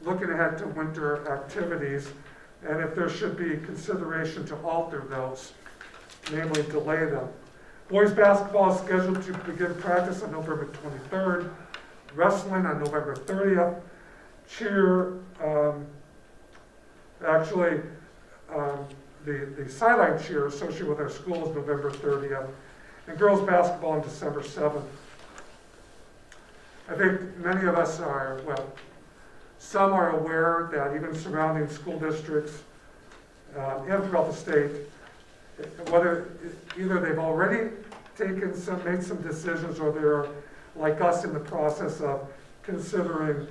looking ahead to winter activities, and if there should be consideration to alter those, namely delay them. Boys basketball is scheduled to begin practice on November 23rd, wrestling on November 30th, cheer, the sideline cheer associated with our school is November 30th, and girls basketball on December 7th. I think many of us are, well, some are aware that even surrounding school districts and throughout the state, whether either they've already made some decisions, or they're like us in the process of considering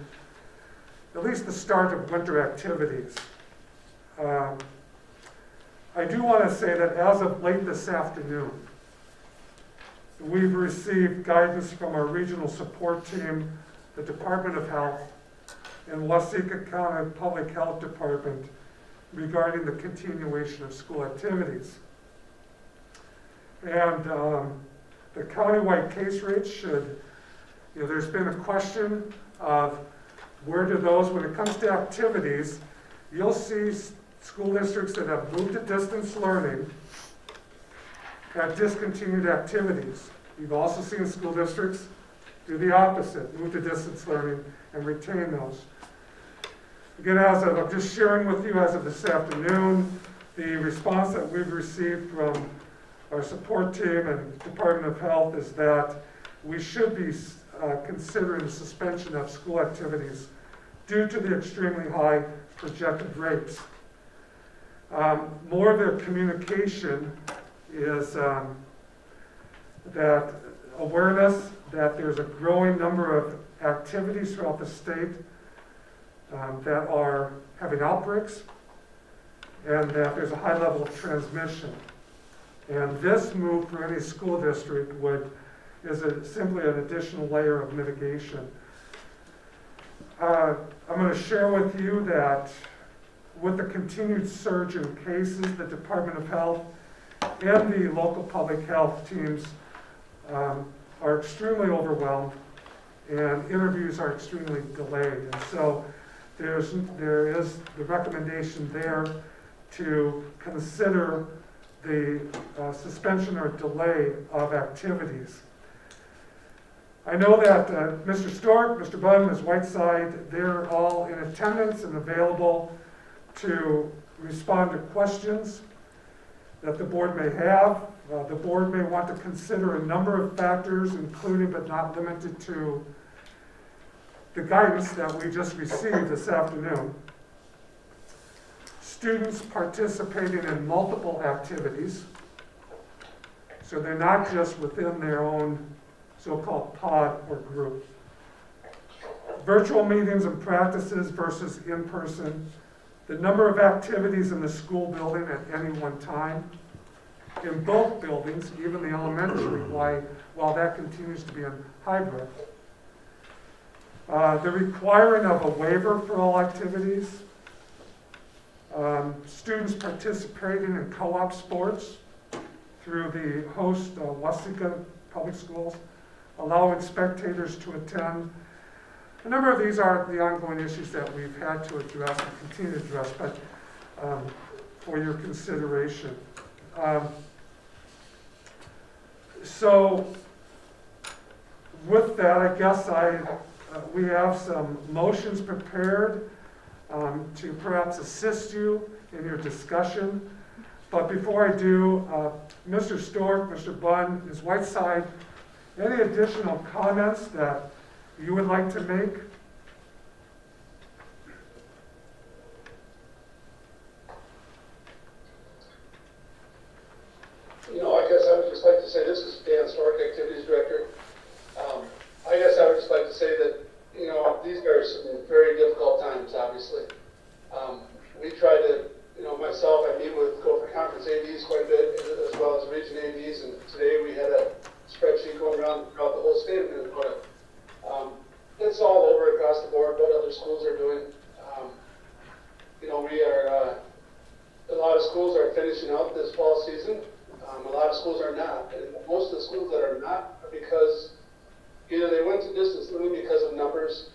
at least the start of winter activities. I do want to say that as of late this afternoon, we've received guidance from our regional support team the Department of Health, and Waseca County Public Health Department regarding the continuation of school activities. And the countywide case rates should, there's been a question of where do those, when it comes to activities, you'll see school districts that have moved to distance learning have discontinued activities. You've also seen school districts do the opposite, move to distance learning and retain those. Again, I'm just sharing with you as of this afternoon, the response that we've received from our support team and Department of Health is that we should be considering the suspension of school activities due to the extremely high projected rates. More of their communication is that awareness that there's a growing number of activities throughout the state that are having outbreaks, and that there's a high level of transmission. And this move for any school district is simply an additional layer of mitigation. I'm going to share with you that with the continued surge in cases, the Department of Health and the local public health teams are extremely overwhelmed, and interviews are extremely delayed. And so there is the recommendation there to consider the suspension or delay of activities. I know that Mr. Stork, Mr. Bunn, Ms. Whiteside, they're all in attendance and available to respond to questions that the board may have. The board may want to consider a number of factors, including but not limited to the guidance that we just received this afternoon. Students participating in multiple activities, so they're not just within their own so-called pod or group. Virtual meetings and practices versus in-person. The number of activities in the school building at any one time. In both buildings, even the elementary, while that continues to be in hybrid. The requiring of a waiver for all activities. Students participating in co-op sports through the host Waseca Public Schools, allowing spectators to attend. A number of these are the ongoing issues that we've had to address and continue to address, but for your consideration. So with that, I guess we have some motions prepared to perhaps assist you in your discussion. But before I do, Mr. Stork, Mr. Bunn, Ms. Whiteside, any additional comments that you would like to make? I guess I would just like to say, this is Dan Stork, Activities Director. I guess I would just like to say that, these are some very difficult times, obviously. We try to, myself, I meet with Gopher Conference ADs quite a bit, as well as region ADs, and today we had a spreadsheet going around throughout the whole state of Minnesota. It's all over across the board what other schools are doing. We are, a lot of schools are finishing out this fall season. A lot of schools are not. And most of the schools that are not are because either they went to distance learning because of numbers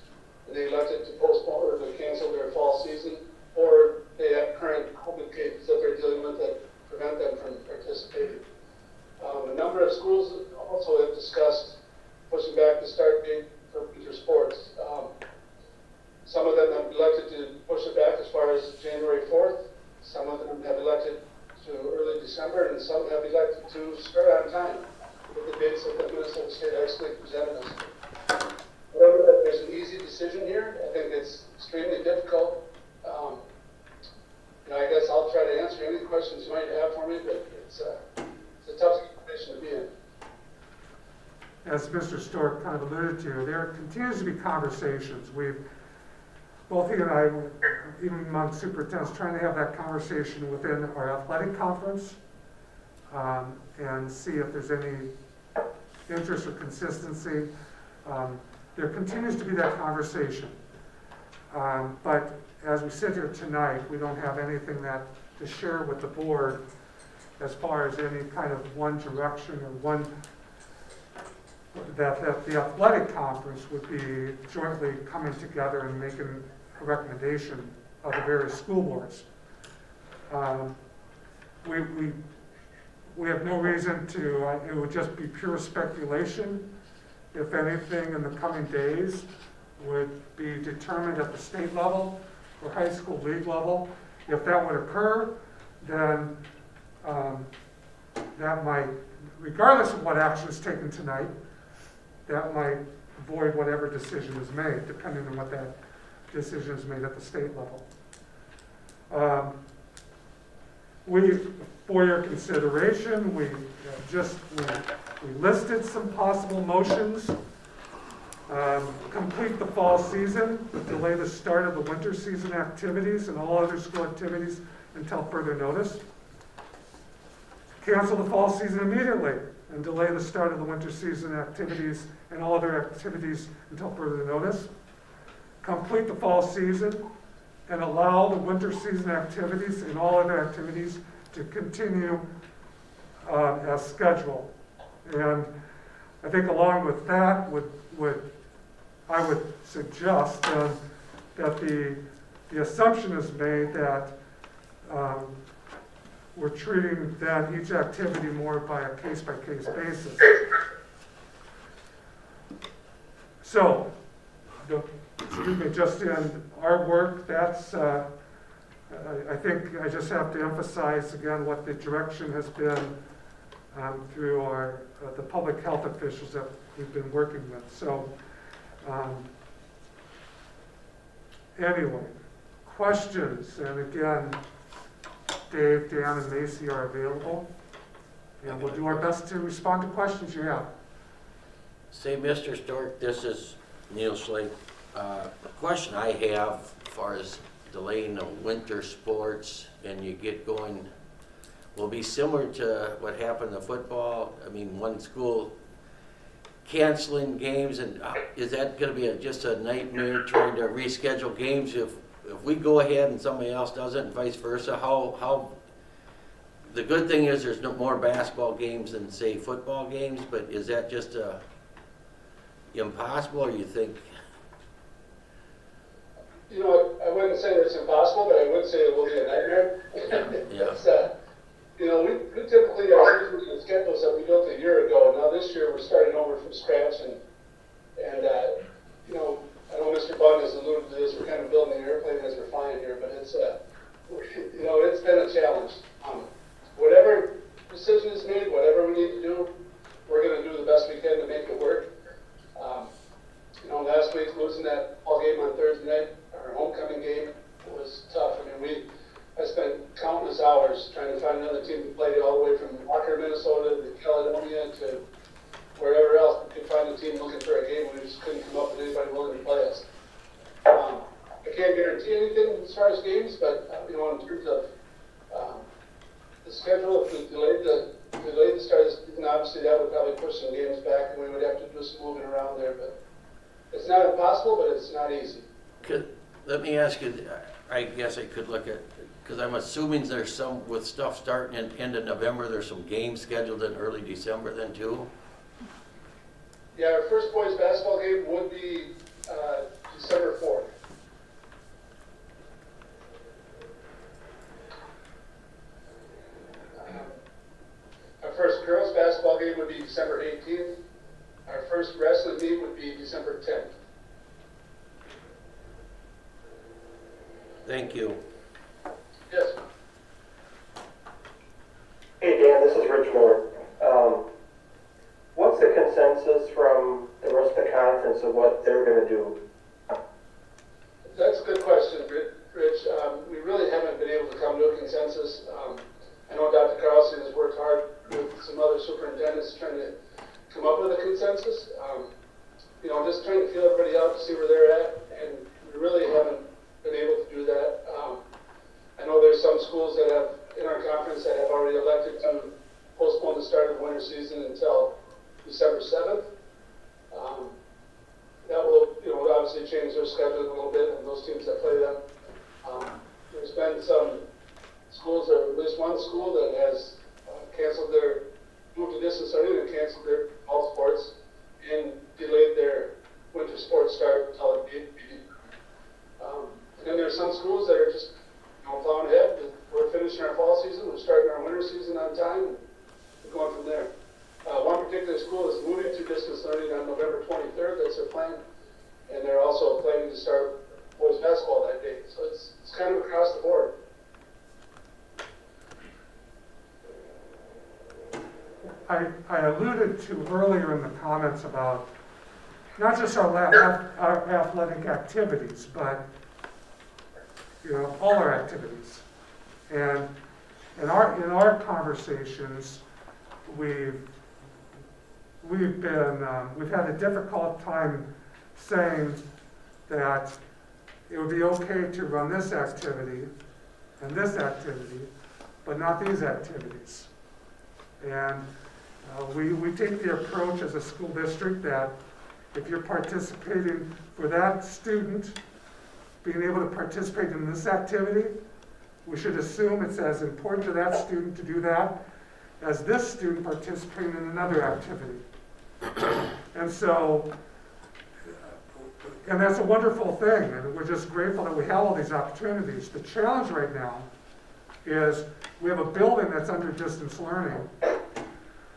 and they elected to postpone or to cancel their fall season, or they have current COVID cases that they're dealing with that prevent them from participating. A number of schools also have discussed pushing back the start date for winter sports. Some of them have elected to push it back as far as January 4th. Some of them have elected to early December, and some have elected to start on time with the dates that the Minnesota State actually presented us. However, that there's an easy decision here. I think it's extremely difficult. I guess I'll try to answer any questions you might have for me, but it's a tough situation to be in. As Mr. Stork kind of alluded to, there continues to be conversations. Both he and I, even among superintendents, trying to have that conversation within our athletic conference and see if there's any interest or consistency. there continues to be that conversation. But as we sit here tonight, we don't have anything to share with the board as far as any kind of one direction or that the athletic conference would be jointly coming together and making a recommendation of the various school boards. We have no reason to, it would just be pure speculation. If anything in the coming days would be determined at the state level or high school league level. If that would occur, then that might, regardless of what action is taken tonight, that might void whatever decision is made, depending on what that decision is made at the state level. For your consideration, we listed some possible motions. Complete the fall season, delay the start of the winter season activities and all other school activities until further notice. Cancel the fall season immediately and delay the start of the winter season activities and all other activities until further notice. Complete the fall season and allow the winter season activities and all other activities to continue as scheduled. And I think along with that I would suggest that the assumption is made that we're treating then each activity more by a case-by-case basis. So, just in our work, that's, I think I just have to emphasize again what the direction has been through the public health officials that we've been working with. So, anyway, questions, and again, Dave, Dan, and Macy are available, and we'll do our best to respond to questions you have. Say, Mr. Stork, this is Neil Schlake. The question I have as far as delaying the winter sports and you get going will be similar to what happened to football. I mean, one school canceling games, and is that going to be just a nightmare trying to reschedule games if we go ahead and somebody else doesn't, and vice versa? How the good thing is there's no more basketball games than say football games, but is that just impossible, or you think? You know, I wouldn't say it's impossible, but I would say it will be a nightmare. Yeah. It's, you know, we typically are using the schedules that we built a year ago. Now this year we're starting over from scratch, and you know, I know Mr. Bunn has alluded to this. We're kind of building the airplane as we're flying here, but it's you know, it's been a challenge. Whatever decision is made, whatever we need to do, we're going to do the best we can to make it work. You know, last week losing that ball game on Thursday night, our homecoming game, was tough. I mean, I spent countless hours trying to find another team to play all the way from Walker, Minnesota to Caledonia to wherever else we could find a team looking for a game. We just couldn't come up with anybody willing to play us. I can't guarantee anything as far as games, but you know, in terms of the schedule, if we delayed the start of the season, obviously that would probably push some games back, and we would have to do some moving around there. But it's not impossible, but it's not easy. Let me ask you, I guess I could look at, because I'm assuming there's some, with stuff starting in end of November, there's some games scheduled in early December then too? Yeah, our first boys basketball game would be December 4th. Our first girls basketball game would be December 18th. Our first wrestling meet would be December 10th. Thank you. Yes. Hey Dan, this is Rich Miller. What's the consensus from the rest of the conference of what they're going to do? That's a good question, Rich. We really haven't been able to come to a consensus. I know Dr. Carlson has worked hard with some other superintendents trying to come up with a consensus. You know, just trying to feel everybody out to see where they're at, and we really haven't been able to do that. I know there's some schools that have, in our conference, that have already elected to postpone the start of the winter season until December 7th. That will change their schedule a little bit, and those teams that play them. There's been some schools, or at least one school that has moved to distance learning and canceled their fall sports and delayed their winter sports start until it began. And then there's some schools that are just, plowing ahead. We're finishing our fall season, we're starting our winter season on time, and we're going from there. One particular school is moving to distance learning on November 23rd, that's their plan. And they're also planning to start boys basketball that day. So it's kind of across the board. I alluded to earlier in the comments about not just our athletic activities, but all our activities. And in our conversations, we've had a difficult time saying that it would be okay to run this activity and this activity, but not these activities. And we take the approach as a school district that if you're participating for that student, being able to participate in this activity, we should assume it's as important to that student to do that as this student participating in another activity. And so, and that's a wonderful thing, and we're just grateful that we have all these opportunities. The challenge right now is we have a building that's under distance learning.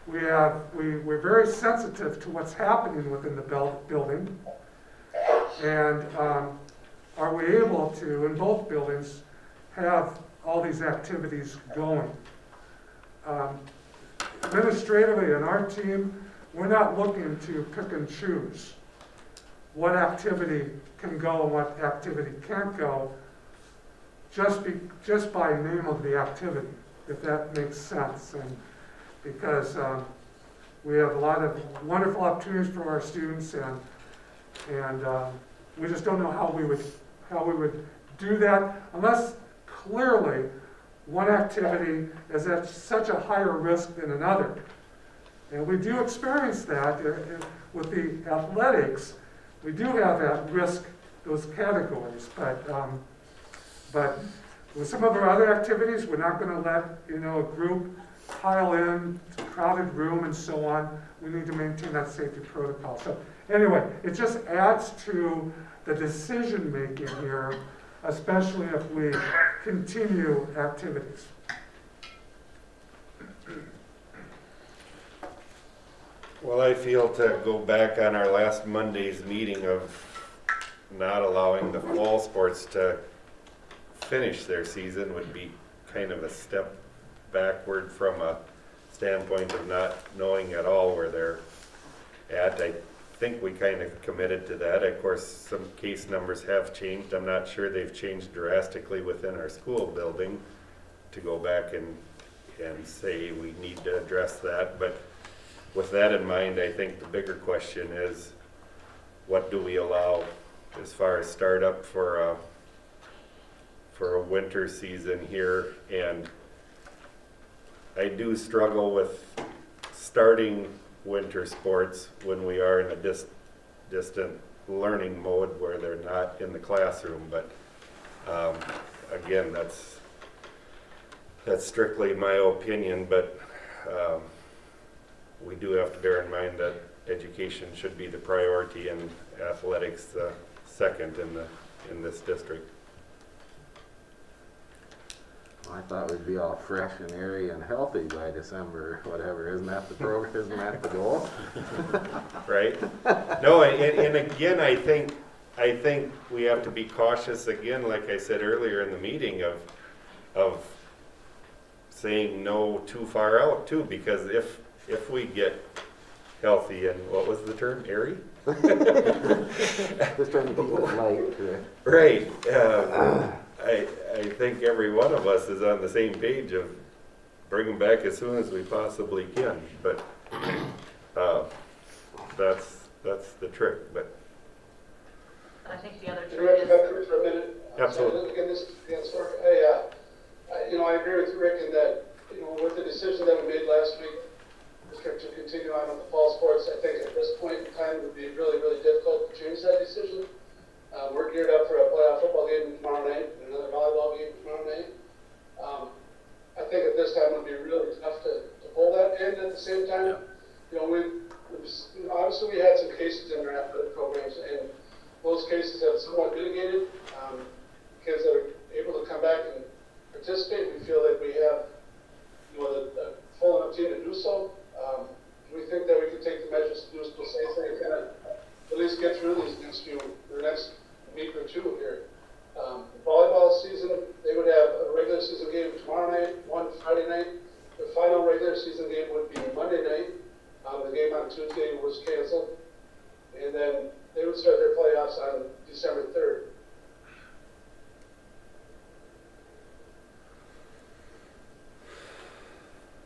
We're very sensitive to what's happening within the building, and are we able to, in both buildings, have all these activities going? Administratively, in our team, we're not looking to pick and choose what activity can go and what activity can't go, just by name of the activity, if that makes sense. And because we have a lot of wonderful opportunities for our students, and we just don't know how we would do that unless clearly one activity is at such a higher risk than another. And we do experience that with the athletics. We do have at risk those categories, but with some of our other activities, we're not going to let a group pile in, crowded room and so on. We need to maintain that safety protocol. So anyway, it just adds to the decision making here, especially if we continue activities. Well, I feel to go back on our last Monday's meeting of not allowing the fall sports to finish their season would be kind of a step backward from a standpoint of not knowing at all where they're at. I think we kind of committed to that. Of course, some case numbers have changed. I'm not sure they've changed drastically within our school building to go back and say we need to address that. But with that in mind, I think the bigger question is, what do we allow as far as startup for a winter season here? And I do struggle with starting winter sports when we are in a distant learning mode where they're not in the classroom. But again, that's strictly my opinion, but we do have to bear in mind that education should be the priority and athletics the second in this district. I thought we'd be all fresh and airy and healthy by December, whatever. Isn't that the program? Isn't that the goal? Right? No, and again, I think we have to be cautious again, like I said earlier in the meeting, of saying no too far out too, because if we get healthy and what was the term, airy? Just trying to keep it light. Right. I think every one of us is on the same page of bring them back as soon as we possibly can. But that's the trick. But I think the other Can trick I is, back for a minute? Absolutely. Again, I agree with Rick in that, with the decision that we made last week, to continue on with the fall sports, I think at this point in time it would be really, really difficult to change that decision. We're geared up for a playoff football game tomorrow night, and another volleyball game tomorrow night. I think at this time it would be really tough to pull that in at the same time. Yeah. You know, obviously we had some cases in our athletic programs, and those cases have somewhat mitigated. Kids that are able to come back and participate, we feel like we have, you know, the full enough team to do so. We think that we can take the measures to do so safely and kind of at least get through these next week or two here. Volleyball season, they would have a regular season game tomorrow night, one Friday night. The final regular season game would be Monday night. The game on Tuesday was canceled. And then they would start their playoffs on December 3rd.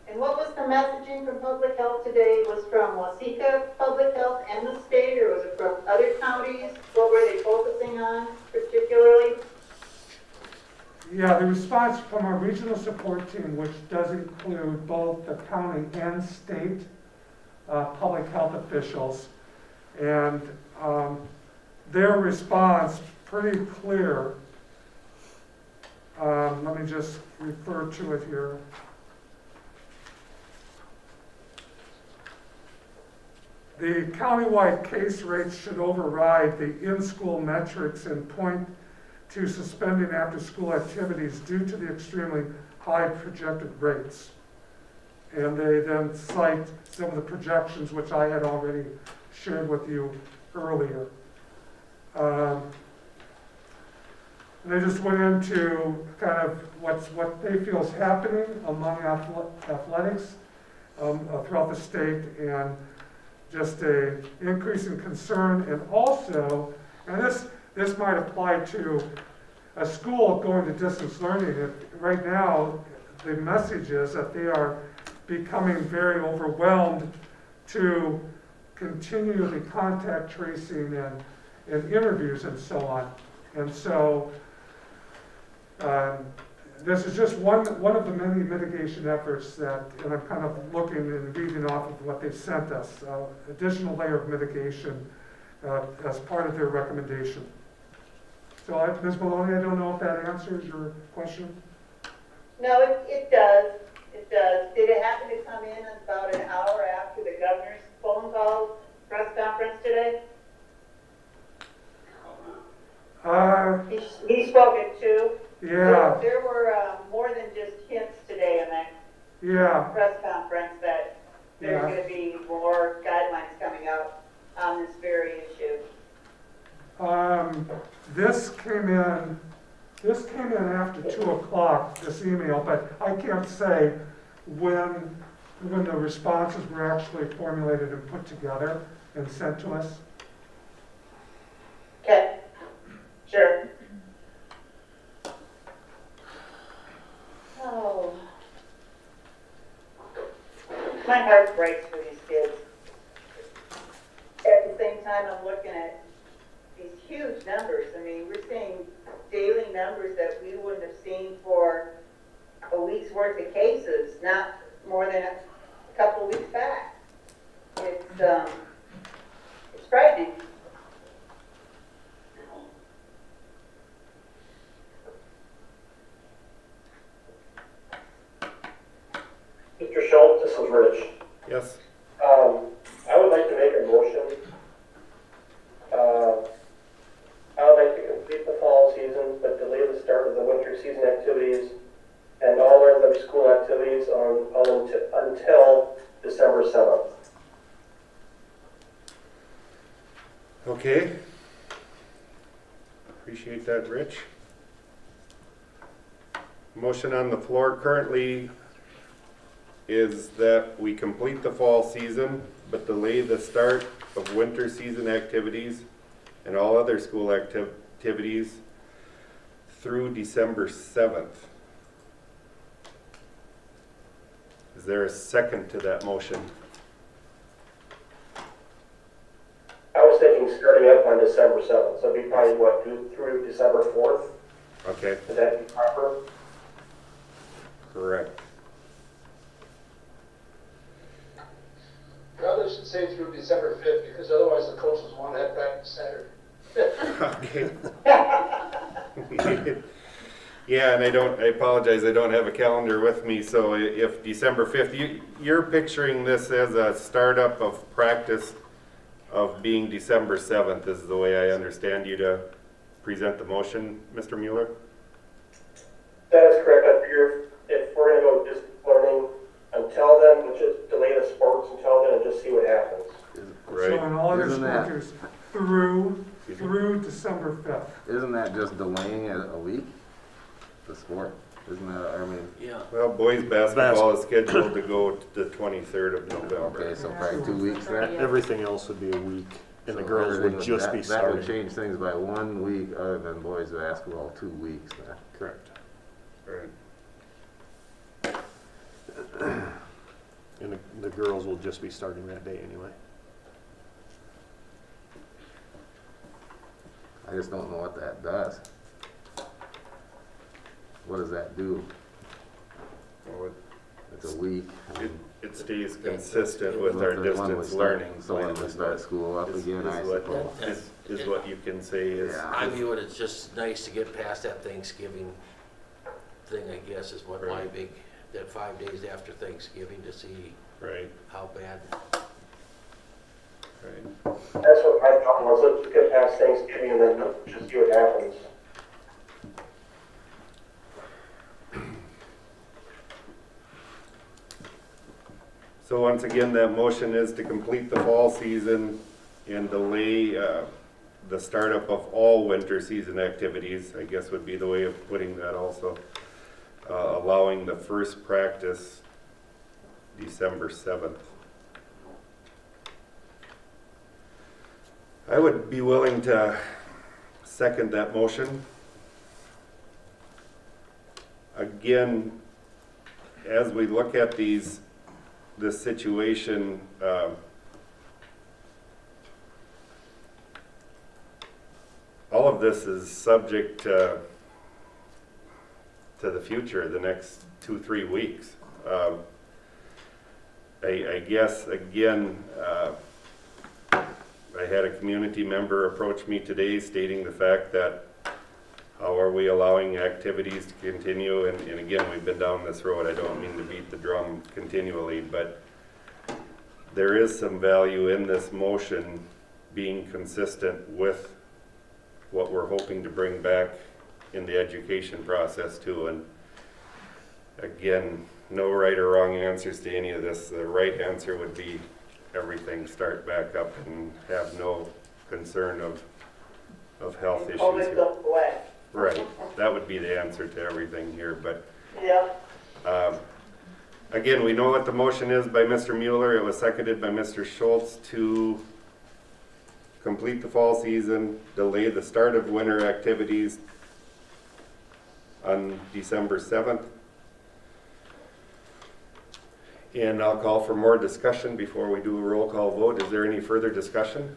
And what was the messaging from public health today? Was from Waseca Public Health and the state, or was it from other counties? What were they focusing on particularly? Yeah, the response from our regional support team, which does include both the county and state public health officials, and their response pretty clear. Let me just refer to it here. The countywide case rates should override the in-school metrics and point to suspending after-school activities due to the extremely high projected rates. And they then cite some of the projections which I had already shared with you earlier. And they just went into kind of what they feel is happening among athletics throughout the state, and just a increase in concern, and also, and this might apply to a school going to distance learning. Right now, the message is that they are becoming very overwhelmed to continue the contact tracing and interviews and so on. And so this is just one of the many mitigation efforts that, and I'm kind of looking and reading off of what they sent us, additional layer of mitigation as part of their recommendation. So Ms. Maloney, I don't know if that answers your question. No, it does. It does. Did it happen to come in about an hour after the governor's phone call press conference today? He spoke at 2. Yeah. There were more than just hints today in that press conference that there's going to be more guidelines coming out on this very issue. This came in after 2 o'clock, this email, but I can't say when the responses were actually formulated and put together and sent to us. Okay, sure. Oh, my heart breaks for these kids. At the same time, I'm looking at these huge numbers. I mean, we're seeing daily numbers that we wouldn't have seen for a week's worth of cases, not more than a couple weeks back. It's frightening. Mr. Schultz, this is Rich. Yes. I would like to make a motion. I would like to complete the fall season, but delay the start of the winter season activities and all other school activities until December 7th. Okay. Appreciate that, Rich. Motion on the floor currently is that we complete the fall season, but delay the start of winter season activities and all other school activities through December 7th. Is there a second to that motion? I was thinking starting up on December 7th, so it'd be probably through December 4th. Okay, Would that be proper? correct. Probably should say through December 5th, because otherwise the coaches won't have practice Saturday. Okay. Yeah, and I apologize, I don't have a calendar with me, so if December 5th, you're picturing this as a startup of practice of being December 7th, is the way I understand you to present the motion, Mr. Mueller? That is correct. I figure if we're gonna go distance learning until then, we'll just delay the sports until then and just see what happens. Right. So in all other Isn't school that- years, through December 5th. Isn't that just delaying it a week? The sport? Isn't that, I mean, Yeah. Well, boys basketball is scheduled to go to the 23rd of November. okay, so probably 2 weeks then? Everything else would be a week, and the So girls everything would just be That would starting. change things by 1 week, other than boys basketball, 2 weeks then. Correct. Right. And the girls will just be starting that day anyway. I just don't know what that does. What does that do? Well, It's a week. it stays consistent with our When we distance start- learning. So when we start school up again, I suppose. Is what you can say is. Yeah. I view it as just nice to get past that Thanksgiving thing, I guess, is what my Right. big, that 5 days after Thanksgiving to see Right, how bad. right. That's what my thought was. Let's get past Thanksgiving and then just see what happens. So once again, that motion is to complete the fall season and delay the startup of all winter season activities, I guess would be the way of putting that also. Allowing the first practice December 7th. I would be willing to second that motion. Again, as we look at this situation, all of this is subject to the future, the next 2-3 weeks. I guess, again, I had a community member approach me today stating the fact that how are we allowing activities to continue? And again, we've been down this road. I don't mean to beat the drum continually, but there is some value in this motion being consistent with what we're hoping to bring back in the education process too. And again, no right or wrong answers to any of this. The right answer would be everything start back up and have no concern of health issues Always here. go away. Right, that would be the answer to everything here, but Yeah. again, we know what the motion is by Mr. Mueller. It was seconded by Mr. Schultz to complete the fall season, delay the start of winter activities on December 7th. And I'll call for more discussion before we do a roll call vote. Is there any further discussion?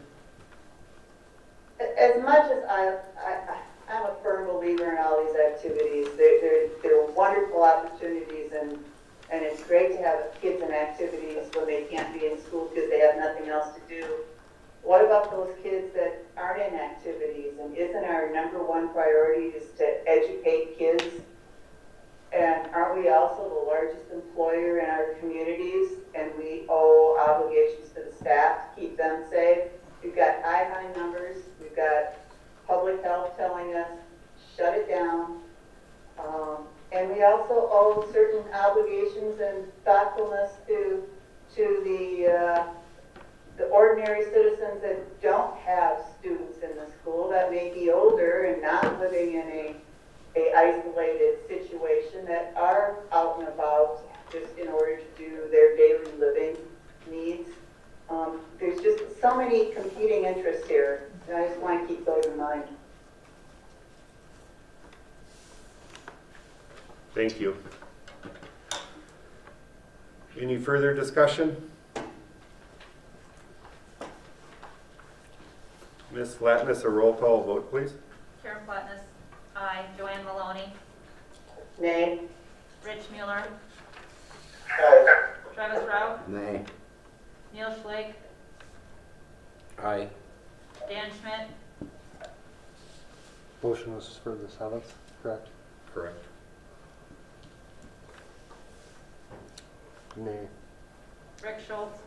As much as I'm a firm believer in all these activities, they're wonderful opportunities, and it's great to have kids in activities when they can't be in school because they have nothing else to do. What about those kids that aren't in activities? And isn't our number one priority is to educate kids? And aren't we also the largest employer in our communities? And we owe obligations to the staff to keep them safe. We've got high numbers. We've got public health telling us, shut it down. And we also owe certain obligations and thoughtfulness to the ordinary citizens that don't have students in the school, that may be older and not living in a isolated situation, that are out and about just in order to do their daily living needs. There's just so many competing interests here, and I just want to keep those in mind. Thank you. Any further discussion? Ms. Flatness, a roll call vote, please. Karen Platnus, aye. Joanne Maloney, Nay? Rich Mueller, Aye. Travis Rao, Nay. Neil Schleich, Aye. Dan Schmidt, Motion was for the 7th, correct? Correct. Nay. Rick Schultz,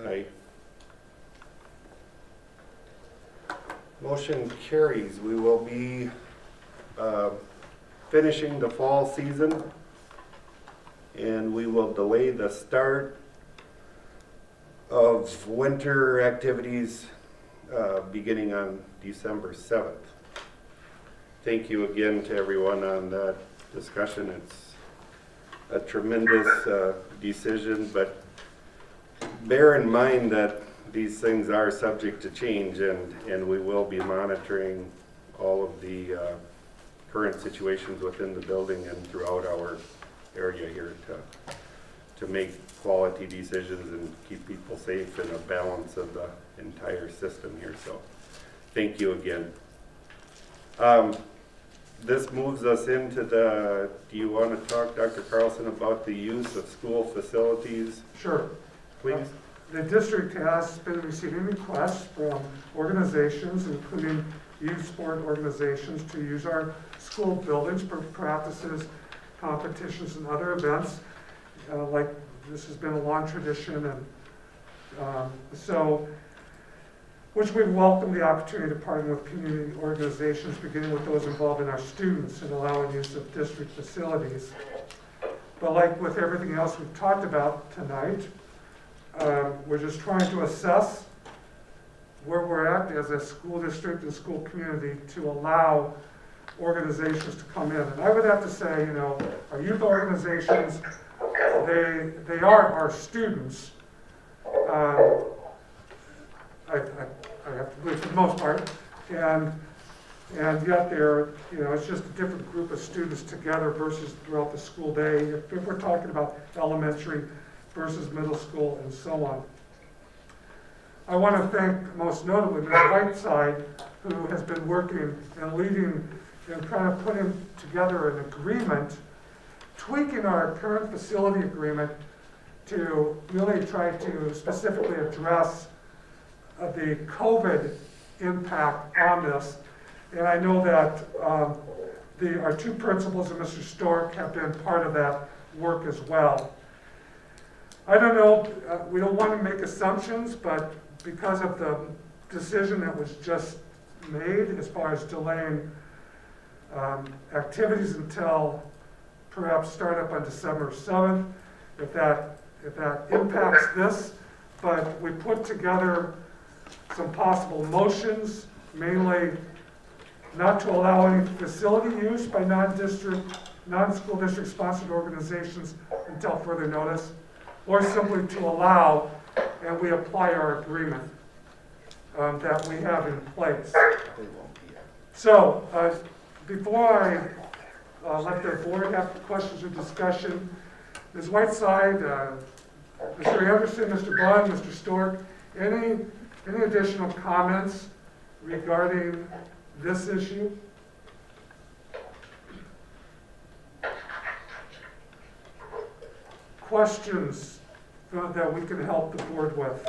Aye. Motion carries. We will be finishing the fall season, and we will delay the start of winter activities beginning on December 7th. Thank you again to everyone on that discussion. It's a tremendous decision, but bear in mind that these things are subject to change, and we will be monitoring all of the current situations within the building and throughout our area here to make quality decisions and keep people safe in a balance of the entire system here. So thank you again. This moves us into do you want to talk, Dr. Carlson, about the use of school facilities, Sure. please? The district has been receiving requests from organizations, including youth sport organizations, to use our school buildings for practices, competitions, and other events. Like this has been a long tradition, and which we welcome the opportunity to partner with community organizations, beginning with those involved in our students and allowing use of district facilities. But like with everything else we've talked about tonight, we're just trying to assess where we're at as a school district and school community to allow organizations to come in. And I would have to say, you know, our youth organizations, they are our students. I have to believe for the most part, and yet they're, you know, it's just a different group of students together versus throughout the school day. If we're talking about elementary versus middle school and so on. I want to thank most notably Ms. Whiteside, who has been working and leading and trying to put together an agreement, tweaking our current facility agreement to really try to specifically address the COVID impact on this. And I know that our two principals and Mr. Stork have been part of that work as well. I don't know, we don't want to make assumptions, but because of the decision that was just made as far as delaying activities until perhaps start up on December 7th, if that impacts this, but we put together some possible motions, mainly not to allow any facility use by non-school district sponsored organizations until further notice, or simply to allow, and we apply our agreement that we have in place. So, before I let the board have questions or discussion, Ms. Whiteside, Mr. Anderson, Mr. Bond, Mr. Stork, any additional comments regarding this issue? Questions that we can help the board with?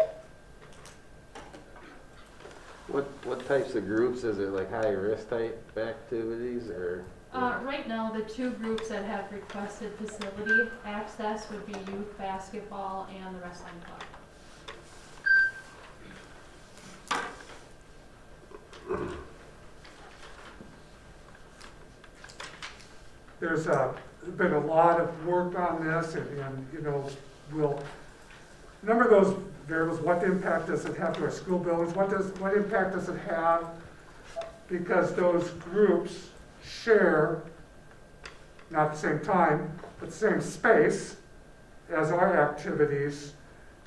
What types of groups? Is it like high risk type activities or? Right now, the two groups that have requested facility access would be youth basketball and the wrestling club. There's been a lot of work on this, and you know, number of those variables. What impact does it have to our school buildings? What impact does it have? Because those groups share, not the same time, but the same space as our activities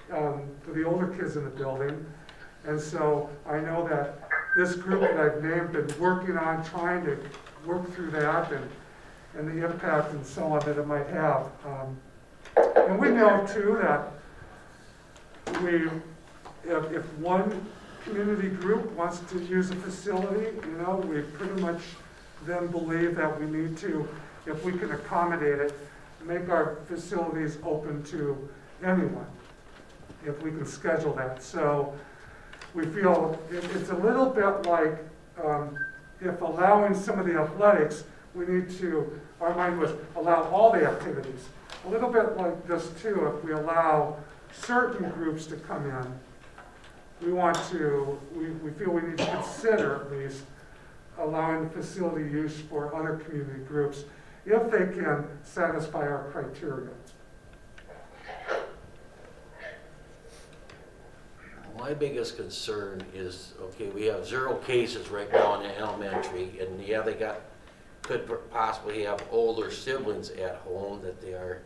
for the older kids in the building. And so I know that this group that I've named been working on trying to work through that and the impact and so on that it might have. And we know too that if one community group wants to use a facility, you know, we pretty much then believe that we need to, if we can accommodate it, make our facilities open to anyone, if we can schedule that. So we feel it's a little bit like if allowing some of the athletics, we need to, our mind was allow all the activities. A little bit like this too, if we allow certain groups to come in, we feel we need to consider at least allowing facility use for other community groups if they can satisfy our criteria. My biggest concern is, okay, we have 0 cases right now in the elementary, and yeah, could possibly have older siblings at home that they are.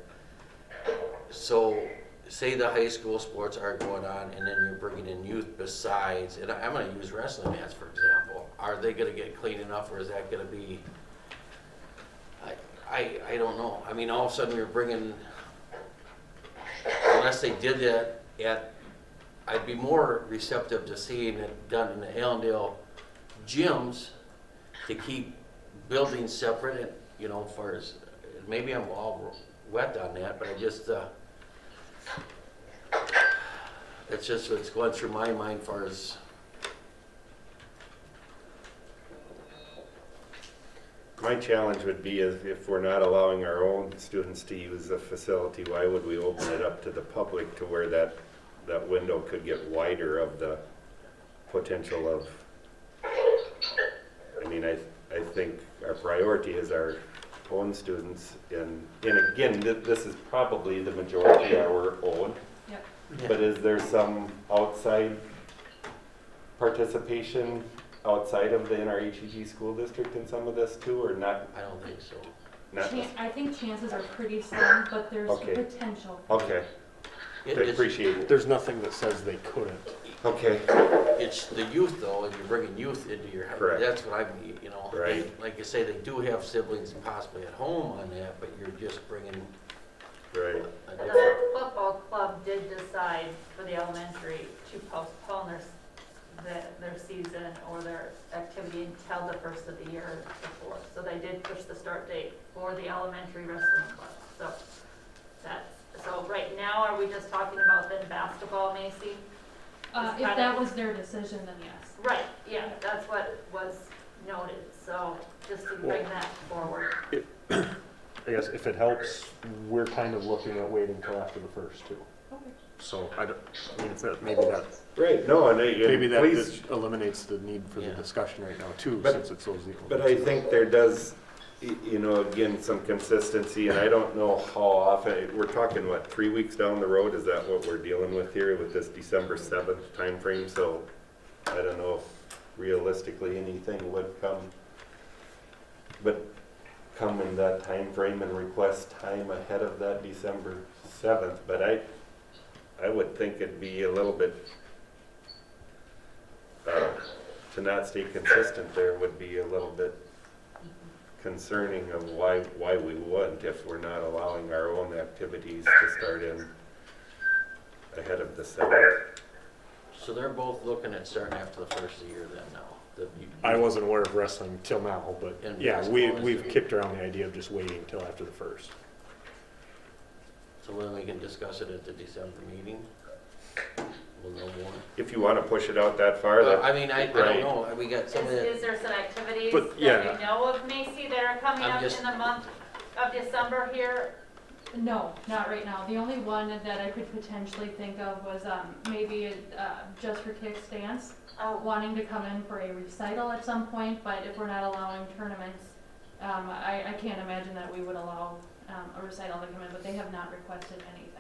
So, say the high school sports are going on, and then you're bringing in youth besides, and I'm gonna use wrestling mats, for example. Are they gonna get clean enough, or is that gonna be, I don't know. I mean, all of a sudden you're bringing, unless they did that I'd be more receptive to seeing it done in the Allendale gyms to keep buildings separate, and, you know, far as, maybe I'm all wet on that, but I just, it's just what's going through my mind far as. My challenge would be if we're not allowing our own students to use the facility, why would we open it up to the public to where that window could get wider of the potential of, I mean, I think our priority is our own students, and again, this is probably the majority are our own. Yep. But is there some outside participation outside of the NRHEG school district in some of this too, or not? I don't think so. I think chances are pretty slim, but there's Okay. potential. Okay, I appreciate it. There's nothing that says they couldn't. Okay, It's the youth though, and you're bringing youth into your, Correct. that's what I'm, you know. Right. And like you say, they do have siblings possibly at home on that, but you're just bringing right. a The different. football club did decide for the elementary to postpone their season or their activity until the first of the year before. So they did push the start date for the elementary wrestling club. So right now, are we just talking about then basketball, Macy? If that was their decision, then yes. Right, yeah, that's what was noted, so just to bring that forward. I guess if it helps, we're kind of looking at waiting till after the first too. Okay. So I mean, if that, maybe that, Right, no, and maybe that please, just eliminates the need for the Yeah. discussion right now too, But- since it's those. but I think there does, you know, again, some consistency, and I don't know how often, we're talking, what, 3 weeks down the road? Is that what we're dealing with here with this December 7th timeframe? So I don't know if realistically anything would come in that timeframe and request time ahead of that December 7th, but I would think it'd be a little bit, to not stay consistent there would be a little bit concerning of why we wouldn't if we're not allowing our own activities to start in ahead of the 7th. So they're both looking at starting after the first of the year then now? I wasn't aware of wrestling till now, but And yeah, basketball is we've there. kicked around the idea of just waiting till after the first. So then we can discuss it at the December meeting? We'll know more. If you want to push it out that far, that, I mean, I don't right. know, we got some of the. Is there some activities But, that yeah. you know of, Macy, that are coming I'm up just- in the month of December here? No, not right now. The only one that I could potentially think of was maybe Just for Kicks dance, wanting to come in for a recital at some point, but if we're not allowing tournaments, I can't imagine that we would allow a recital to come in, but they have not requested anything.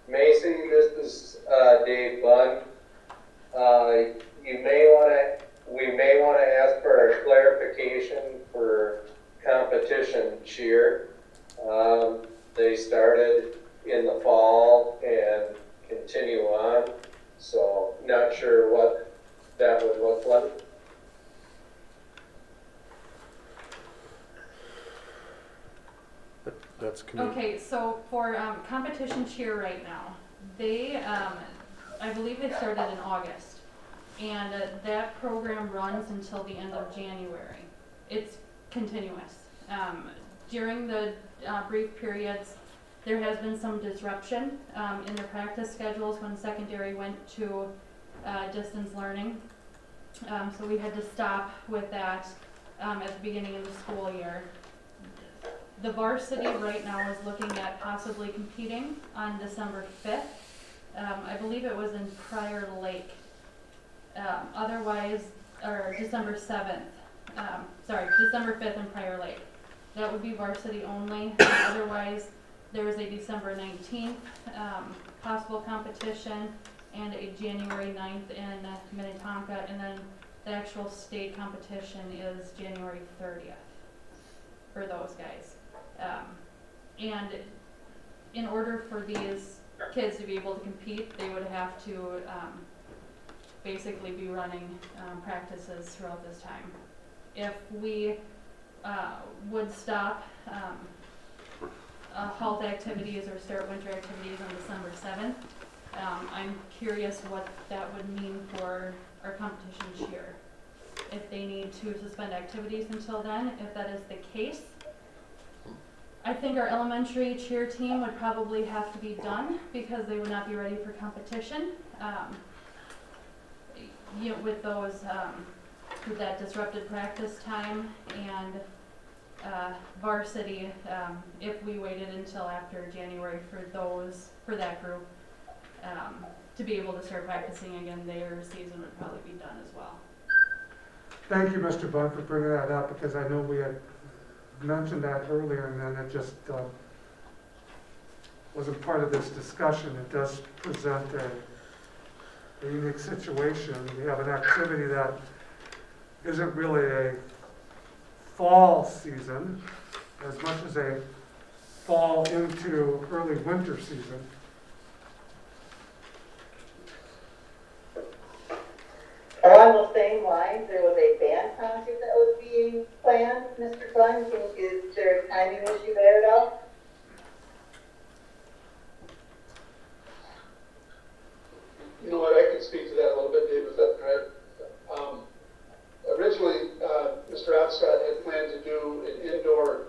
Macy, this is Dave Bunn. We may want to ask for a clarification for competition cheer. They started in the fall and continue on, so not sure what that would look like. That's community. Okay, so for competition cheer right now, they, I believe they started in August, and that program runs until the end of January. It's continuous. During the brief periods, there has been some disruption in their practice schedules when secondary went to distance learning. So we had to stop with that at the beginning of the school year. The varsity right now is looking at possibly competing on December 5th. I believe it was in Prior Lake. Otherwise, or December 7th. December 5th in Prior Lake. That would be varsity only. Otherwise, there is a December 19th possible competition and a January 9th in Minnetonka, and then the actual state competition is January 30th for those guys. And in order for these kids to be able to compete, they would have to basically be running practices throughout this time. If we would stop halt activities or start winter activities on December 7th, I'm curious what that would mean for our competition cheer. If they need to suspend activities until then, if that is the case, I think our elementary cheer team would probably have to be done because they would not be ready for competition. With those, with that disrupted practice time and varsity, if we waited until after January for that group to be able to start practicing again, their season would probably be done as well. Thank you, Mr. Buck, for bringing that up, because I know we had mentioned that earlier, and then it just wasn't part of this discussion. It does present a unique situation. We have an activity that isn't really a fall season as much as a fall into early winter season. Along those same lines, there was a band concert that was being planned, Mr. Klein. Is there a timing issue there at all? You know what, I can speak to that a little bit, Dave, if that's all right. Originally, Mr. Abscott had planned to do an indoor,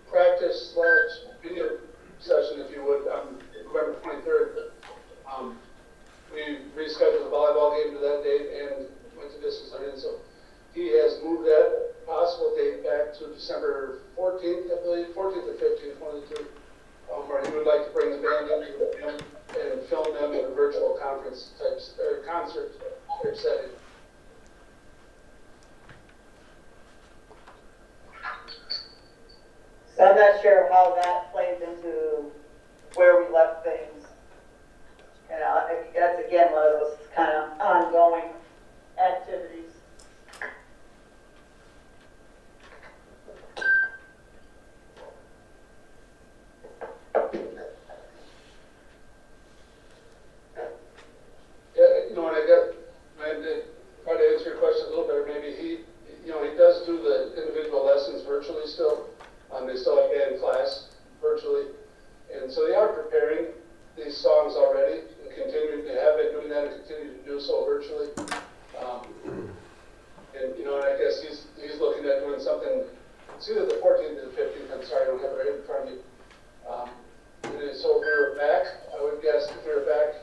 practice / video session, if you would, on November 23rd. We rescheduled the volleyball game to that date and went to distance learning, so he has moved that possible date back to December 14th, I believe, 14th or 15th, one of the two, where he would like to bring the band into the film and film them in a virtual conference type, or concert type setting. So I'm not sure how that plays into where we left things. That's again one of those kind of ongoing activities. Try to answer your question a little better. Maybe he does do the individual lessons virtually still. They still have band class virtually, and so they are preparing these songs already and continuing to have been doing that and continue to do so virtually. And I guess he's looking at doing something. It's either the 14th or the 15th. I'm sorry, I don't have it right in front of me. And so if we were back, I would guess if we were back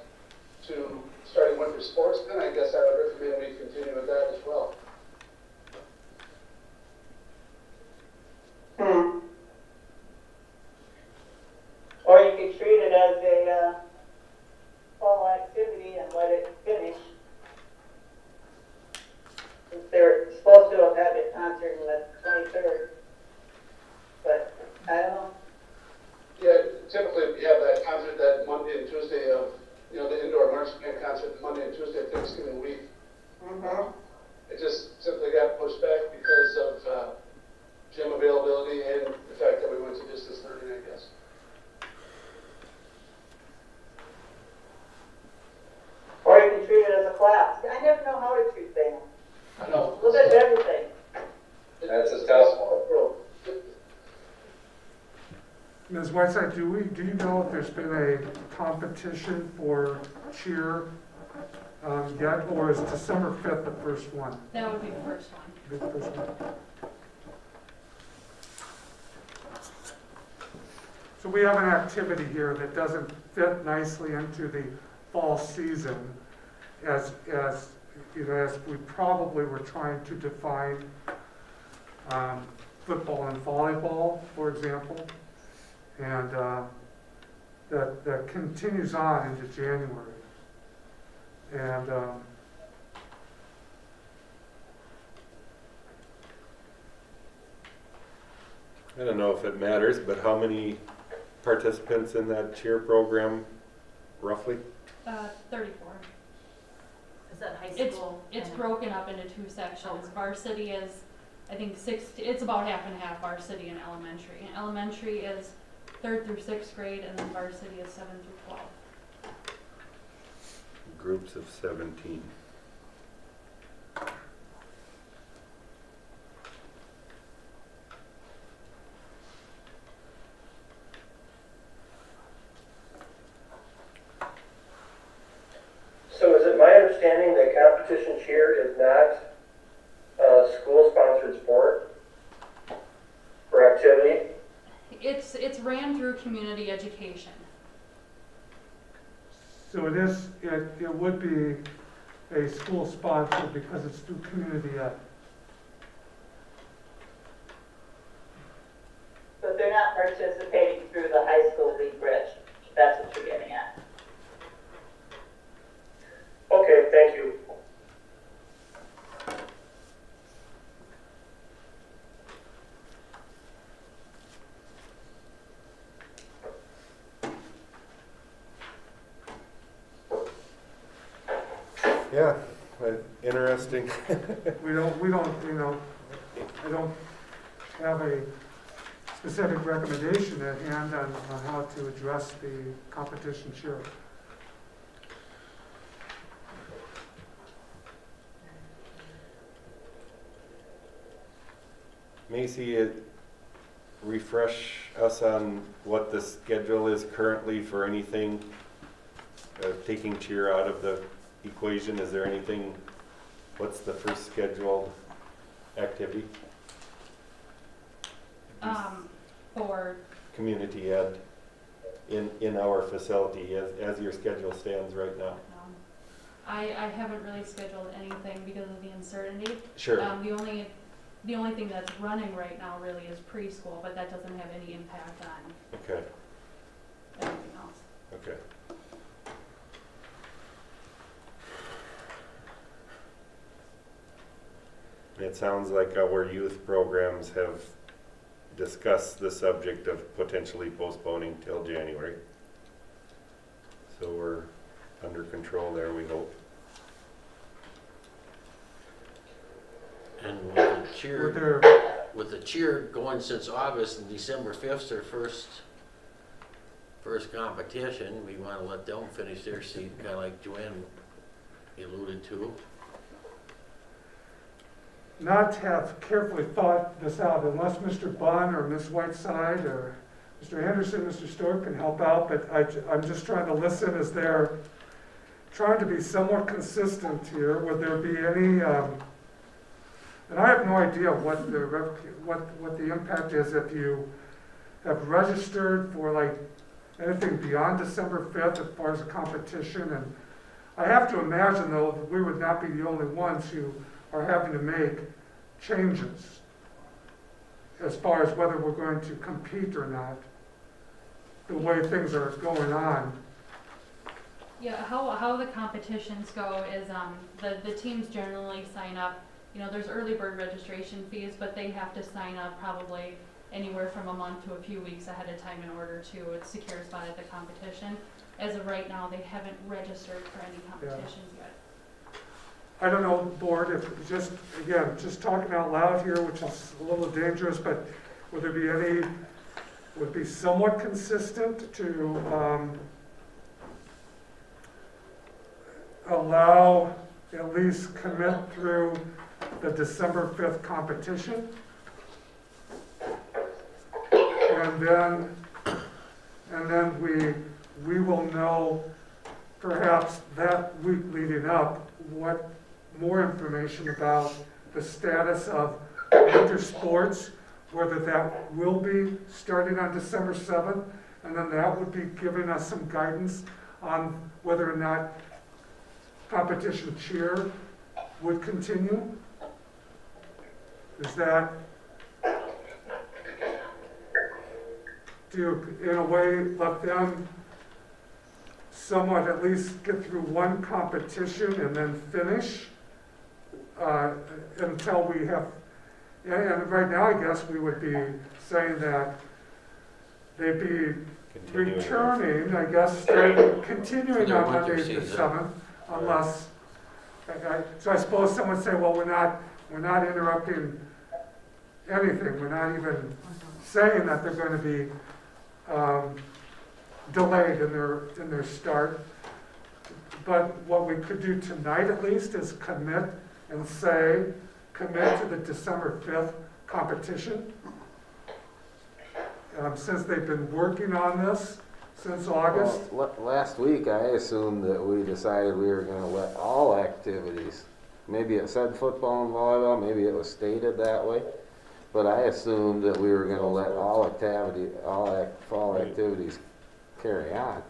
to starting winter sports, then I guess I would recommend we continue with that as well. Or you could treat it as a fall activity and let it finish. Since they're supposed to have had a concert on the 23rd. But I don't know. Yeah, typically we have that concert that Monday and Tuesday of, the indoor marching band concert Monday and Tuesday of Thanksgiving week. Mm-hmm. It just simply got pushed back because of gym availability and the fact that we went to distance learning, I guess. Or you can treat it as a class. I never know how to treat things. I know. A little bit of everything. That's a tough one. Ms. Whiteside, do you know if there's been a competition for cheer yet, or is December 5th the first one? That would be the first one. Be the first one. So we have an activity here that doesn't fit nicely into the fall season as as we probably were trying to define football and volleyball, for example. And that continues on into January. And I don't know if it matters, but how many participants in that cheer program, roughly? 34. Is that high It's, school? it's and- broken up into two sections. Varsity is, I think, it's about half and half, varsity and elementary. And elementary is 3rd through 6th grade, and then varsity is 7 through 12. Groups of 17. So is it my understanding that competition cheer is not a school-sponsored sport or activity? It's ran through community education. so it would be a school sponsor because it's through community ed. But they're not participating through the high school league bridge. That's what you're getting at. Okay, thank you. Yeah, interesting. We don't, I don't have a specific recommendation at hand on how to address the competition cheer. Macy, refresh us on what the schedule is currently for anything, taking cheer out of the equation. Is there anything, what's the first scheduled activity? For Community ed in our facility as your schedule stands right now. I haven't really scheduled anything because of the uncertainty. Sure. The only thing that's running right now really is preschool, but that doesn't have any impact on Okay, anything else. okay. It sounds like our youth programs have discussed the subject of potentially postponing till January. So we're under control there, we hope. And with With the cheer going since August and December 5th's their first competition, we want to let them finish their season, kind of like Joanne alluded to. not have carefully thought this out, unless Mr. Bunn or Ms. Whiteside or Mr. Anderson, Mr. Stewart can help out, but I'm just trying to listen as they're trying to be somewhat consistent here. Would there be any, and I have no idea what the impact is if you have registered for like anything beyond December 5th as far as a competition. And I have to imagine, though, that we would not be the only ones who are having to make changes as far as whether we're going to compete or not, the way things are going on. Yeah, how the competitions go is the teams generally sign up. There's early bird registration fees, but they have to sign up probably anywhere from a month to a few weeks ahead of time in order to secure a spot at the competition. As of right now, they haven't registered for any competitions yet. I don't know, board, if just talking out loud here, which is a little dangerous, but would there be any, would be somewhat consistent to allow at least commit through the December 5th competition? And then we will know perhaps that week leading up what more information about the status of winter sports, whether that will be starting on December 7th, and then that would be giving us some guidance on whether or not competition cheer would continue? Is that, do you, in a way, let them somewhat at least get through one competition and then finish until we have, and right now, I guess we would be saying that they'd be Continuing. returning, I guess, starting, continuing For their on winter Monday the season. 7th, unless, so I suppose someone would say, well, we're not interrupting anything, we're not even saying that they're going to be delayed in their start. But what we could do tonight at least is commit to the December 5th competition. Since they've been working on this since August. Well, last week, I assumed that we decided we were gonna let all activities, maybe it said football and volleyball, maybe it was stated that way, but I assumed that we were gonna let all fall activities carry on.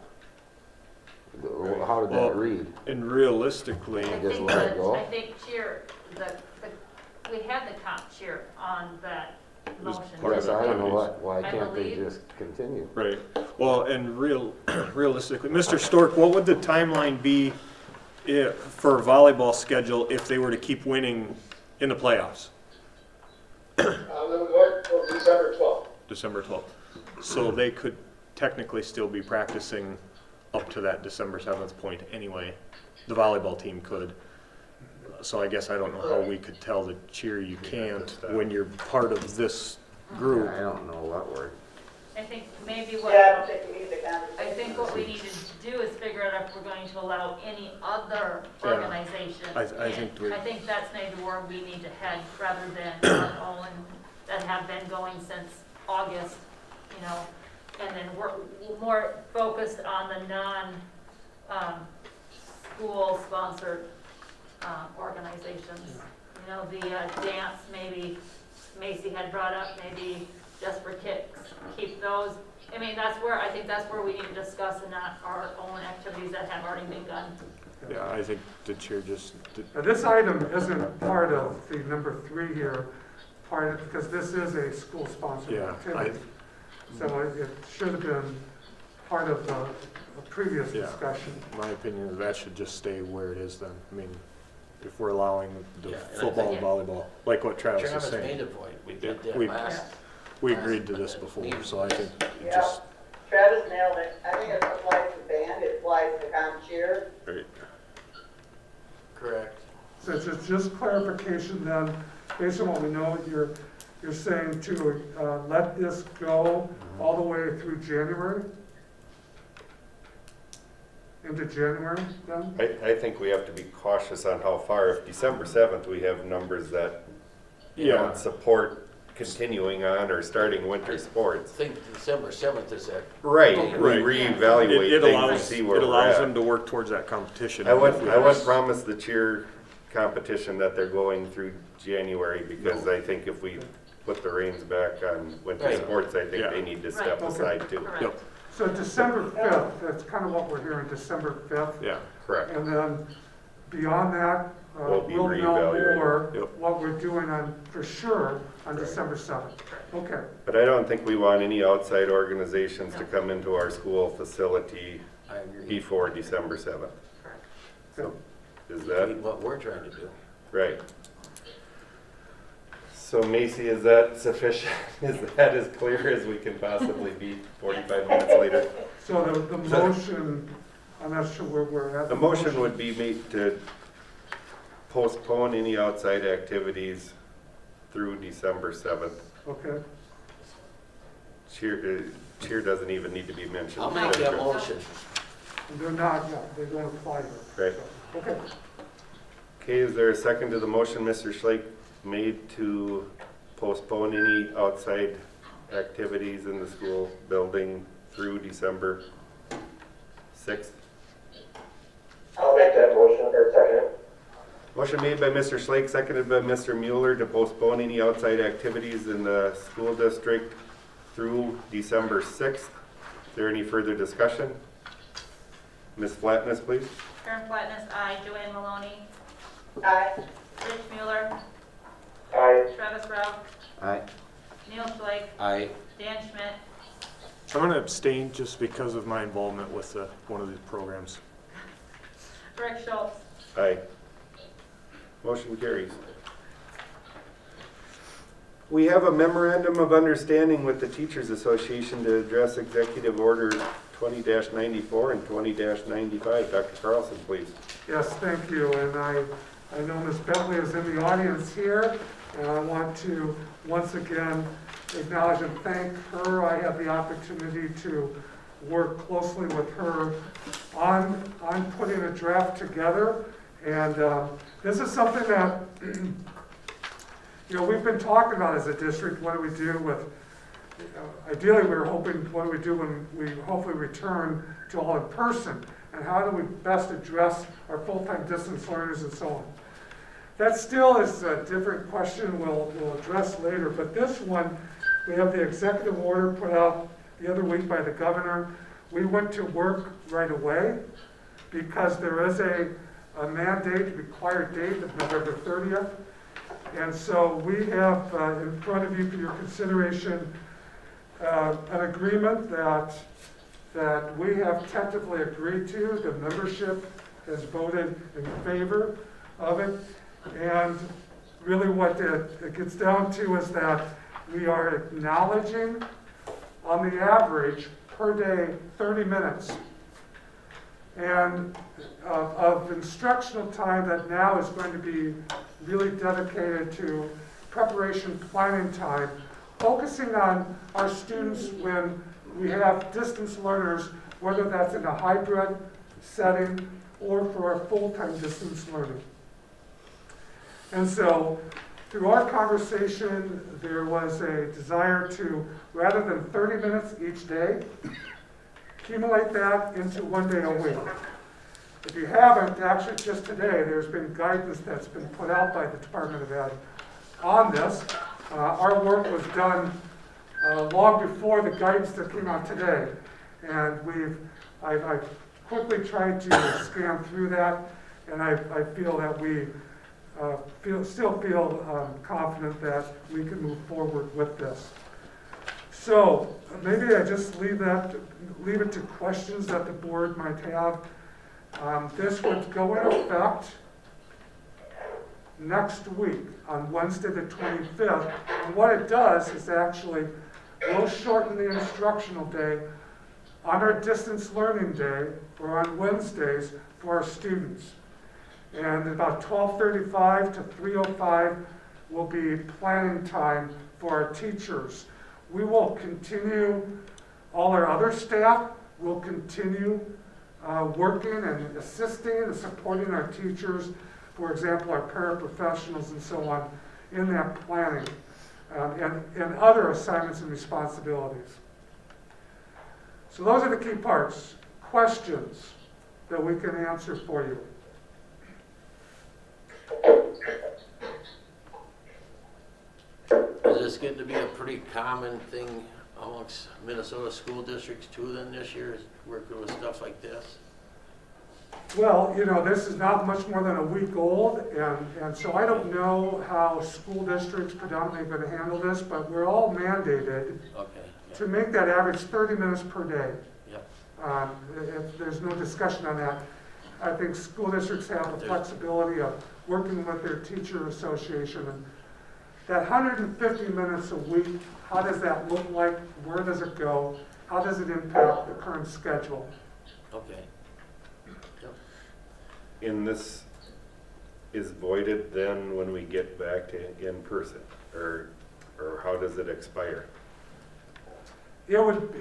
How did Well, that read? And realistically, I Just think let it that, go? I think cheer, we had the comp cheer on that Was motion. part of Yes, I don't know why I can't they believe- just continue? right, well, and realistically, Mr. Stork, what would the timeline be for volleyball schedule if they were to keep winning in the playoffs? Then we go till December 12th. December 12th. So they could technically still be practicing up to that December 7th point anyway. The volleyball team could. So I guess I don't know how we could tell the cheer you can't when you're part of this group. I don't know what word. I think maybe Yeah, I what, don't think we need the conversation. I think what we need to do is figure out if we're going to allow any other Yeah. organization. I think we- I think that's maybe where we need to head rather than our own that have been going since August, you know, and then we're more focused on the school sponsored organizations. You know, the dance, maybe Macy had brought up, maybe Just for Kicks, keep those. I mean, I think that's where we need to discuss and not our own activities that have already been done. Yeah, I think the chair just, Now, this item isn't part of the number 3 here, because this is a school-sponsored yeah, activity. So it should have been part of the previous Yeah. discussion. my opinion is that should just stay where it is then. I mean, if we're allowing the Yeah, and I football and think- volleyball, like what Travis is Travis saying. made a point, we did Yeah, that we- last. We agreed to this before, so I think it Yeah. just, Travis nailed it. I think it applies to band, it applies to comp cheer. right. Correct. So it's just clarification then, based on what we know, you're saying to let this go all the way through January? Into January then? I think we have to be cautious on how far. If December 7th, we have numbers that Yeah. support continuing on or starting winter I sports. think December 7th is that. Right, Right. we reevaluate It things and allows, see where it we're allows at. them to work towards that competition. I wouldn't promise the cheer competition that they're going through January, because I think if we put the reins back on winter Right. sports, I think Yeah. they need to step Right. aside too. Correct. Yep, So December 5th, that's kind of what we're hearing, December 5th. yeah, Correct. And then beyond that, We'll be we'll know reevaluating. more Yep. what we're doing for sure on December 7th. Okay. But I don't think we want any outside organizations to come into our school facility I agree. before December 7th. Correct. So, is Keep that What we're trying to do. right? So Macy, is that sufficient? Is that as clear as we can possibly be 45 minutes later? So the motion, I'm not sure where we're at. The motion would be made to postpone any outside activities through December 7th. Okay. Cheer doesn't even need to be mentioned. I'll make that motion. And they're not, yeah, they don't apply here. Right. Okay. Okay, is there a second to the motion Mr. Schlake made to postpone any outside activities in the school building through December 6th? I'll make that motion, or second it. Motion made by Mr. Schlake, seconded by Mr. Mueller to postpone any outside activities in the school district through December 6th. Is there any further discussion? Ms. Flatness, please. Karen Flatness, aye. Joanne Maloney, Aye. Rich Mueller, Aye. Travis Ralph, Aye. Neil Schleich, I, Dan Schmidt, I'm gonna abstain just because of my involvement with one of these programs. Rick Schultz. Aye. Motion carries. We have a memorandum of understanding with the Teachers Association to address Executive Order 20-94 and 20-95. Dr. Carlson, please. Yes, thank you, and I know Ms. Bentley is in the audience here, and I want to once again acknowledge and thank her. I had the opportunity to work closely with her on putting a draft together, and this is something that we've been talking about as a district. What do we do with, ideally we were hoping, what do we do when we hopefully return to all in person? And how do we best address our full-time distance learners and so on? That still is a different question we'll address later, but this one, we have the executive order put out the other week by the governor. We went to work right away because there is a mandate, required date of November 30th. And so we have in front of you for your consideration an agreement that we have tentatively agreed to. The membership has voted in favor of it. And really what it gets down to is that we are acknowledging on the average per day 30 minutes and of instructional time that now is going to be really dedicated to preparation planning time, focusing on our students when we have distance learners, whether that's in a hybrid setting or for our full-time distance learning. And so through our conversation, there was a desire to, rather than 30 minutes each day, accumulate that into 1 day a week. If you haven't, actually just today, there's been guidance that's been put out by the Department of Ed on this. Our work was done long before the guidance that came out today. And I've quickly tried to scan through that, and I feel that we still feel confident that we can move forward with this. So maybe I just leave it to questions that the board might have. This would go in effect next week on Wednesday the 25th. And what it does is actually will shorten the instructional day on our distance learning day or on Wednesdays for our students. And about 12:35 to 3:05 will be planning time for our teachers. We will continue, all our other staff will continue working and assisting and supporting our teachers, for example, our paraprofessionals and so on, in that planning and other assignments and responsibilities. So those are the key parts. Questions that we can answer for you. is this getting to be a pretty common thing amongst Minnesota school districts too then this year, is working with stuff like this? Well, this is not much more than a week old, and so I don't know how school districts predominantly are going to handle this, but we're all mandated to make that average 30 minutes per day. If there's no discussion on that. I think school districts have the flexibility of working with their teacher association. And that 150 minutes a week, how does that look like? Where does it go? How does it impact the current schedule? Okay. And this is voided then when we get back to in person, or how does it expire? It would,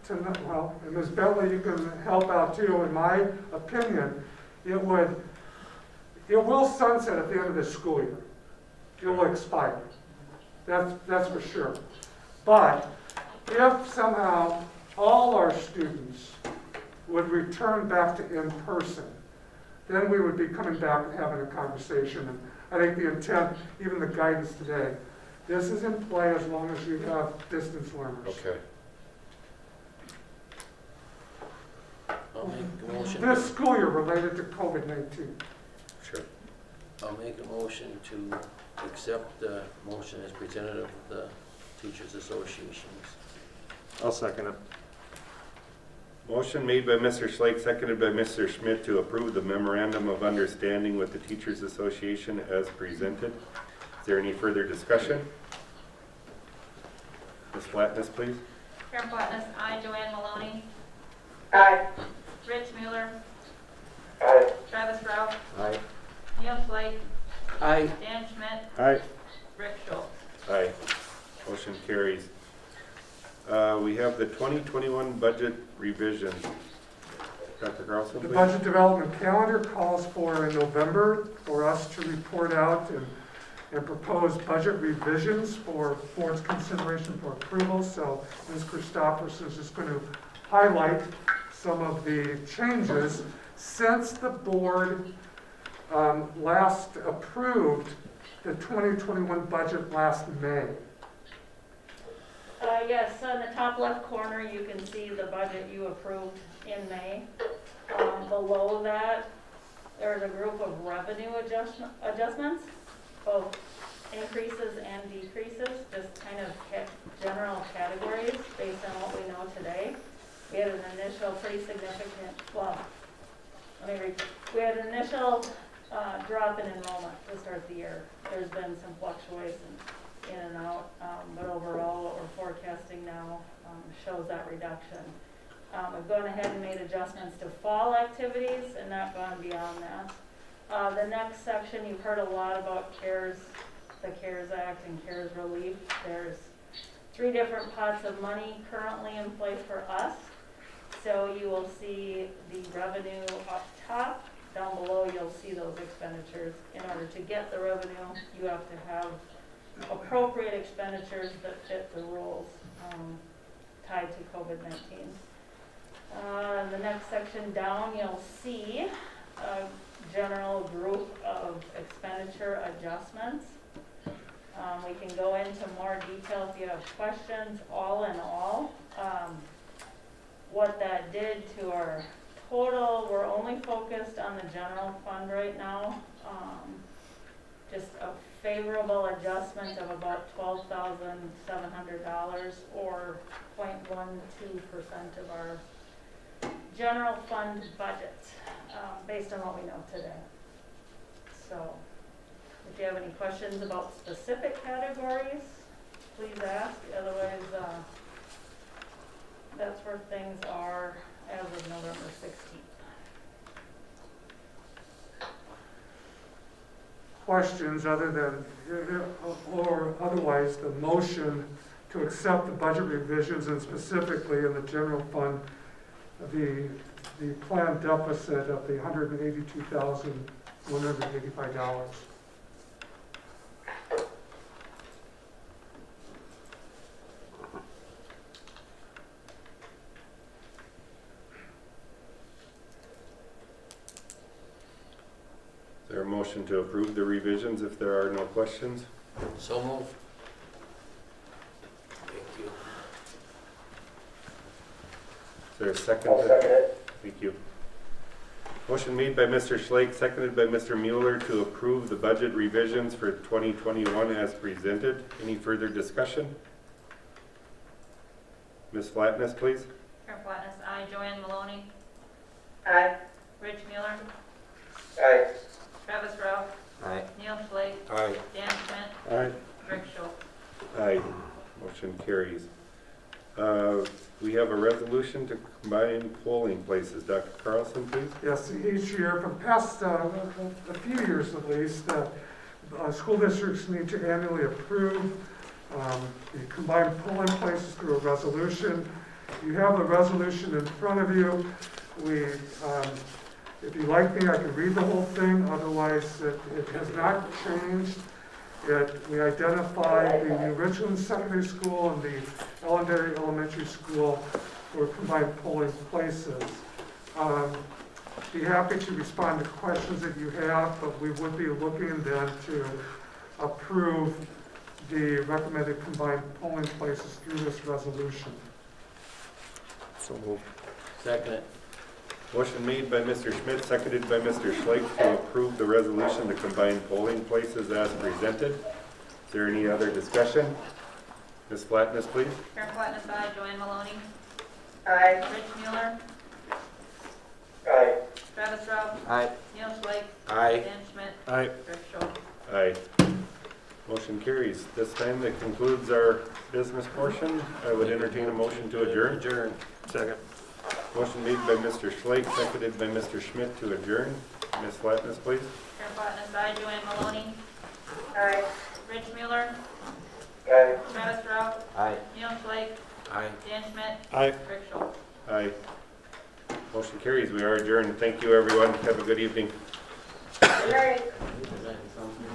and Ms. Bentley, you can help out too. In my opinion, it will sunset at the end of this school year. It will expire. That's for sure. But if somehow all our students would return back to in person, then we would be coming back and having a conversation. And I think the intent, even the guidance today, this is in play as long as you have distance learners. Okay. I'll make a motion. This school year related to COVID-19. Sure. I'll make a motion to accept the motion as presented of the Teachers Associations. I'll second it. Motion made by Mr. Schlake, seconded by Mr. Schmidt to approve the memorandum of understanding with the Teachers Association as presented. Is there any further discussion? Ms. Flatness, please. Karen Blattness, aye. Joanne Maloney, Aye. Rich Mueller, Aye. Travis Ralph, Aye. Neil Flake, Aye. Dan Schmidt, Aye. Rick Schultz. Aye. Motion carries. We have the 2021 budget revisions. Dr. Carlson, The please. budget development calendar calls for in November for us to report out and propose budget revisions for board's consideration for approval. So Ms. Christopherson is just going to highlight some of the changes since the board last approved the 2021 budget last May. Yes, on the top left corner, you can see the budget you approved in May. Below that, there's a group of revenue adjustments, both increases and decreases, just kind of general categories based on what we know today. We had an initial pretty significant, we had an initial drop in enrollment to start the year. There's been some fluctuation in and out, but overall what we're forecasting now shows that reduction. We've gone ahead and made adjustments to fall activities and not gone beyond that. The next section, you've heard a lot about the CARES Act and CARES relief. There's 3 different pots of money currently in place for us. So you will see the revenue up top. Down below, you'll see those expenditures. In order to get the revenue, you have to have appropriate expenditures that fit the rules tied to COVID-19. The next section down, you'll see a general group of expenditure adjustments. We can go into more detail if you have questions. All in all, what that did to our total, we're only focused on the general fund right now. Just a favorable adjustment of about $12,700 or 0.12% of our general fund budget, based on what we know today. So if you have any questions about specific categories, please ask. Otherwise, that's where things are as of November 16th. Questions other than, or otherwise, the motion to accept the budget revisions and specifically in the general fund, the planned deficit of the $182,185. Is there a motion to approve the revisions if there are no questions? So moved. Thank you. Is there a second? I'll second it. Thank you. Motion made by Mr. Schlake, seconded by Mr. Mueller to approve the budget revisions for 2021 as presented. Any further discussion? Ms. Flatness, please. Karen Blattness, aye. Joanne Maloney, Aye. Rich Mueller, Aye. Travis Ralph, Aye. Neil Flake, Aye. Dan Schmidt, Aye. Rick Schultz. Aye. Motion carries. We have a resolution to combine polling places. Dr. Carlson, please. Yes, each year, for the past a few years at least, school districts need to annually approve the combined polling places through a resolution. You have the resolution in front of you. If you like me, I can read the whole thing. Otherwise, it has not changed. We identified the New Richland Secondary School and the Ellendale Elementary School for combined polling places. Be happy to respond to questions that you have, but we would be looking then to approve the recommended combined polling places through this resolution. So moved. Second it. Motion made by Mr. Schmidt, seconded by Mr. Schleich to approve the resolution to combine polling places as presented. Is there any other discussion? Ms. Flatness, please. Karen Blackness, aye. Joanne Maloney. Aye. Rich Mueller. Aye. Travis Ralph. Aye. Neil Schleich. Aye. Dan Schmidt. Aye. Rick Schultz. Aye. Motion carries. This time that concludes our business portion. I would entertain a motion to adjourn. Adjourn. Second. Motion made by Mr. Schleich, seconded by Mr. Schmidt to adjourn. Ms. Flatness, please. Karen Blackness, aye. Joanne Maloney. Aye. Rich Mueller. Aye. Travis Ralph. Aye. Neil Schleich. Aye. Dan Schmidt. Aye. Rick Schultz. Aye. Motion carries. We are adjourned. Thank you, everyone. Have a good evening. Good night. Sounds good.